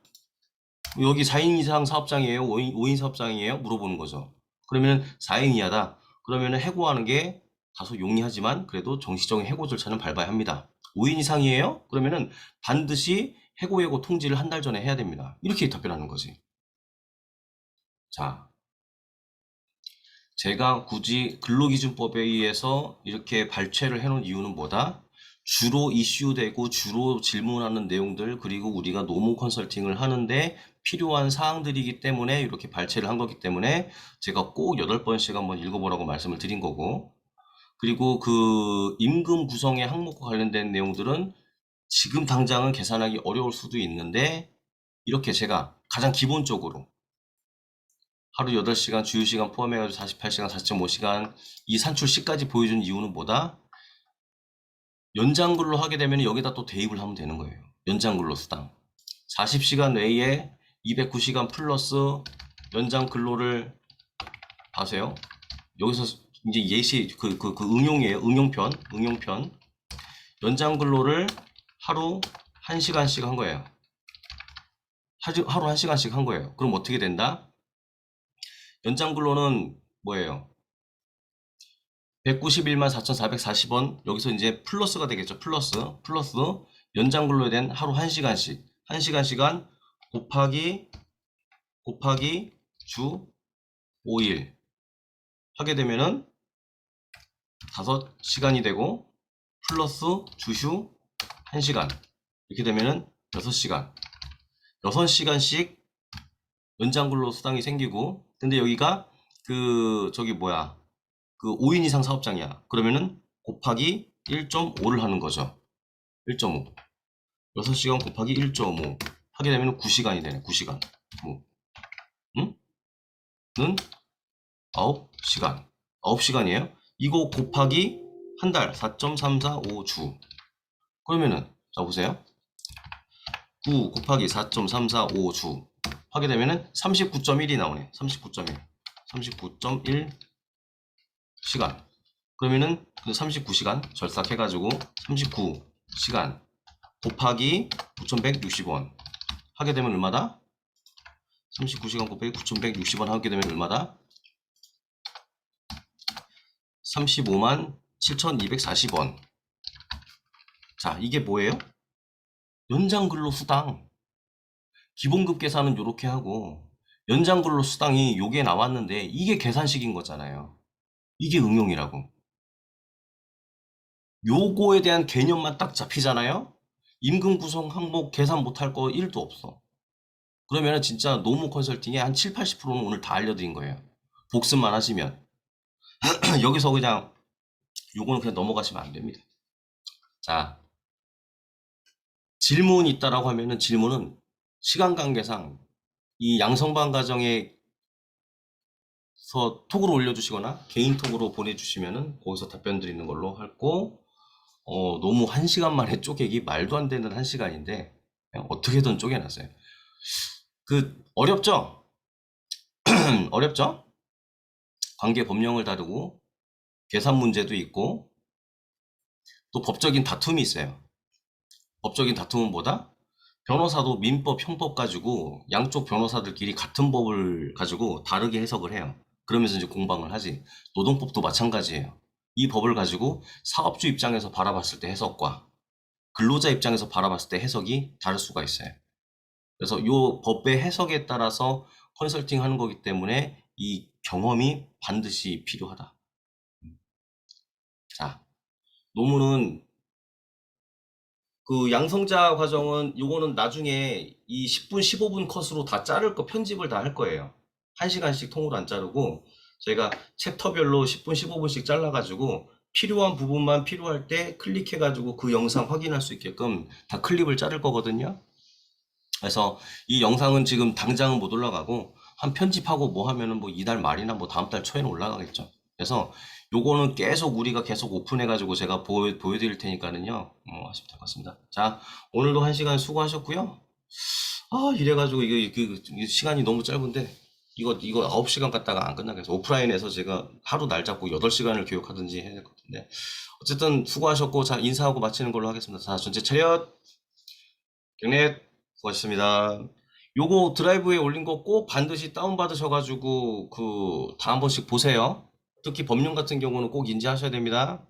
여기 4인 이상 사업장이에요? 5인 사업장이에요? 물어보는 거죠. 그러면 4인 이하다. 그러면 해고하는 게 다소 용이하지만 그래도 정식적인 해고 절차는 밟아야 합니다. 5인 이상이에요? 그러면은 반드시 해고 통지를 한 달 전에 해야 됩니다. 이렇게 답변하는 거지. 자, 제가 굳이 근로기준법에 의해서 이렇게 발췌를 해놓은 이유는 뭐다? 주로 이슈되고 주로 질문하는 내용들, 그리고 우리가 노무 컨설팅을 하는데 필요한 사항들이기 때문에 이렇게 발췌를 한 거기 때문에 제가 꼭 8번씩 한번 읽어보라고 말씀을 드린 거고, 그리고 그 임금 구성의 항목과 관련된 내용들은 지금 당장은 계산하기 어려울 수도 있는데, 이렇게 제가 가장 기본적으로 하루 8시간 주휴시간 포함해가지고 48시간, 4.5시간 이 산출 시까지 보여준 이유는 뭐다? 연장근로 하게 되면 여기다 또 대입을 하면 되는 거예요. 연장근로 수당. 40시간 외에 209시간 플러스 연장근로를 하세요. 여기서 이제 예시 그 응용이에요. 응용편. 연장근로를 하루 1시간씩 한 거예요. 하루 1시간씩 한 거예요. 그럼 어떻게 된다? 연장근로는 뭐예요? 191만 4,440원. 여기서 이제 플러스가 되겠죠. 플러스 연장근로에 대한 하루 1시간씩 1시간 곱하기 주 5일 하게 되면은 5시간이 되고, 플러스 주휴 1시간 이렇게 되면은 6시간 6시간씩 연장근로 수당이 생기고. 근데 여기가 그 저기 뭐야, 그 5인 이상 사업장이야. 그러면은 곱하기 1.5를 하는 거죠. 1.5. 6시간 곱하기 1.5 하게 되면 9시간이 되네. 9시간. 응? 는 9시간. 9시간이에요. 이거 곱하기 한 달 4.345주. 그러면은 자 보세요. 9 곱하기 4.345주 하게 되면은 39.1이 나오네. 39.1 시간. 그러면은 그 39시간 절삭해가지고 39시간 곱하기 9,160원 하게 되면 얼마다? 39시간 곱하기 9,160원 하게 되면 얼마다? 35만 7,240원. 자, 이게 뭐예요? 연장근로 수당. 기본급 계산은 이렇게 하고 연장근로 수당이 요게 나왔는데 이게 계산식인 거잖아요. 이게 응용이라고. 요거에 대한 개념만 딱 잡히잖아요. 임금 구성 항목 계산 못할 거 1도 없어. 그러면 진짜 노무 컨설팅의 한 7, 80%는 오늘 다 알려드린 거예요. 복습만 하시면. 여기서 그냥 요거는 그냥 넘어가시면 안 됩니다. 자, 질문 있다라고 하면은 질문은 시간 관계상 이 양성반 과정에서 톡으로 올려주시거나 개인 톡으로 보내주시면은 거기서 답변 드리는 걸로 하고, 너무 1시간 만에 쪼개기 말도 안 되는 1시간인데 어떻게든 쪼개놨어요. 그 어렵죠? 어렵죠? 관계 법령을 다루고 계산 문제도 있고 또 법적인 다툼이 있어요. 법적인 다툼은 뭐다? 변호사도 민법, 형법 가지고 양쪽 변호사들끼리 같은 법을 가지고 다르게 해석을 해요. 그러면서 이제 공방을 하지. 노동법도 마찬가지예요. 이 법을 가지고 사업주 입장에서 바라봤을 때 해석과 근로자 입장에서 바라봤을 때 해석이 다를 수가 있어요. 그래서 이 법의 해석에 따라서 컨설팅 하는 거기 때문에 이 경험이 반드시 필요하다. 자, 논문은 그 양성자 과정은 요거는 나중에 이 10분, 15분 컷으로 다 자를 거 편집을 다 할 거예요. 1시간씩 통으로 안 자르고 저희가 챕터별로 10분, 15분씩 잘라가지고 필요한 부분만 필요할 때 클릭해가지고 그 영상 확인할 수 있게끔 다 클립을 자를 거거든요. 그래서 이 영상은 지금 당장은 못 올라가고 한 편집하고 뭐 하면은 뭐 이달 말이나 뭐 다음 달 초에는 올라가겠죠. 그래서 요거는 계속 우리가 계속 오픈해가지고 제가 보여드릴 테니까는요. 하시면 될 것 같습니다. 자, 오늘도 1시간 수고하셨고요. 아, 이래가지고 이게 시간이 너무 짧은데 이거 9시간 갔다가 안 끝나겠어. 오프라인에서 제가 하루 날 잡고 8시간을 교육하든지 해야 될 것 같은데 어쨌든 수고하셨고, 자, 인사하고 마치는 걸로 하겠습니다. 자, 전체 차렷, 경례, 수고하셨습니다. 요거 드라이브에 올린 거 꼭 반드시 다운받으셔가지고 다 한 번씩 보세요. 특히 법령 같은 경우는 꼭 인지하셔야 됩니다.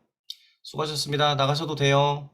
수고하셨습니다. 나가셔도 돼요.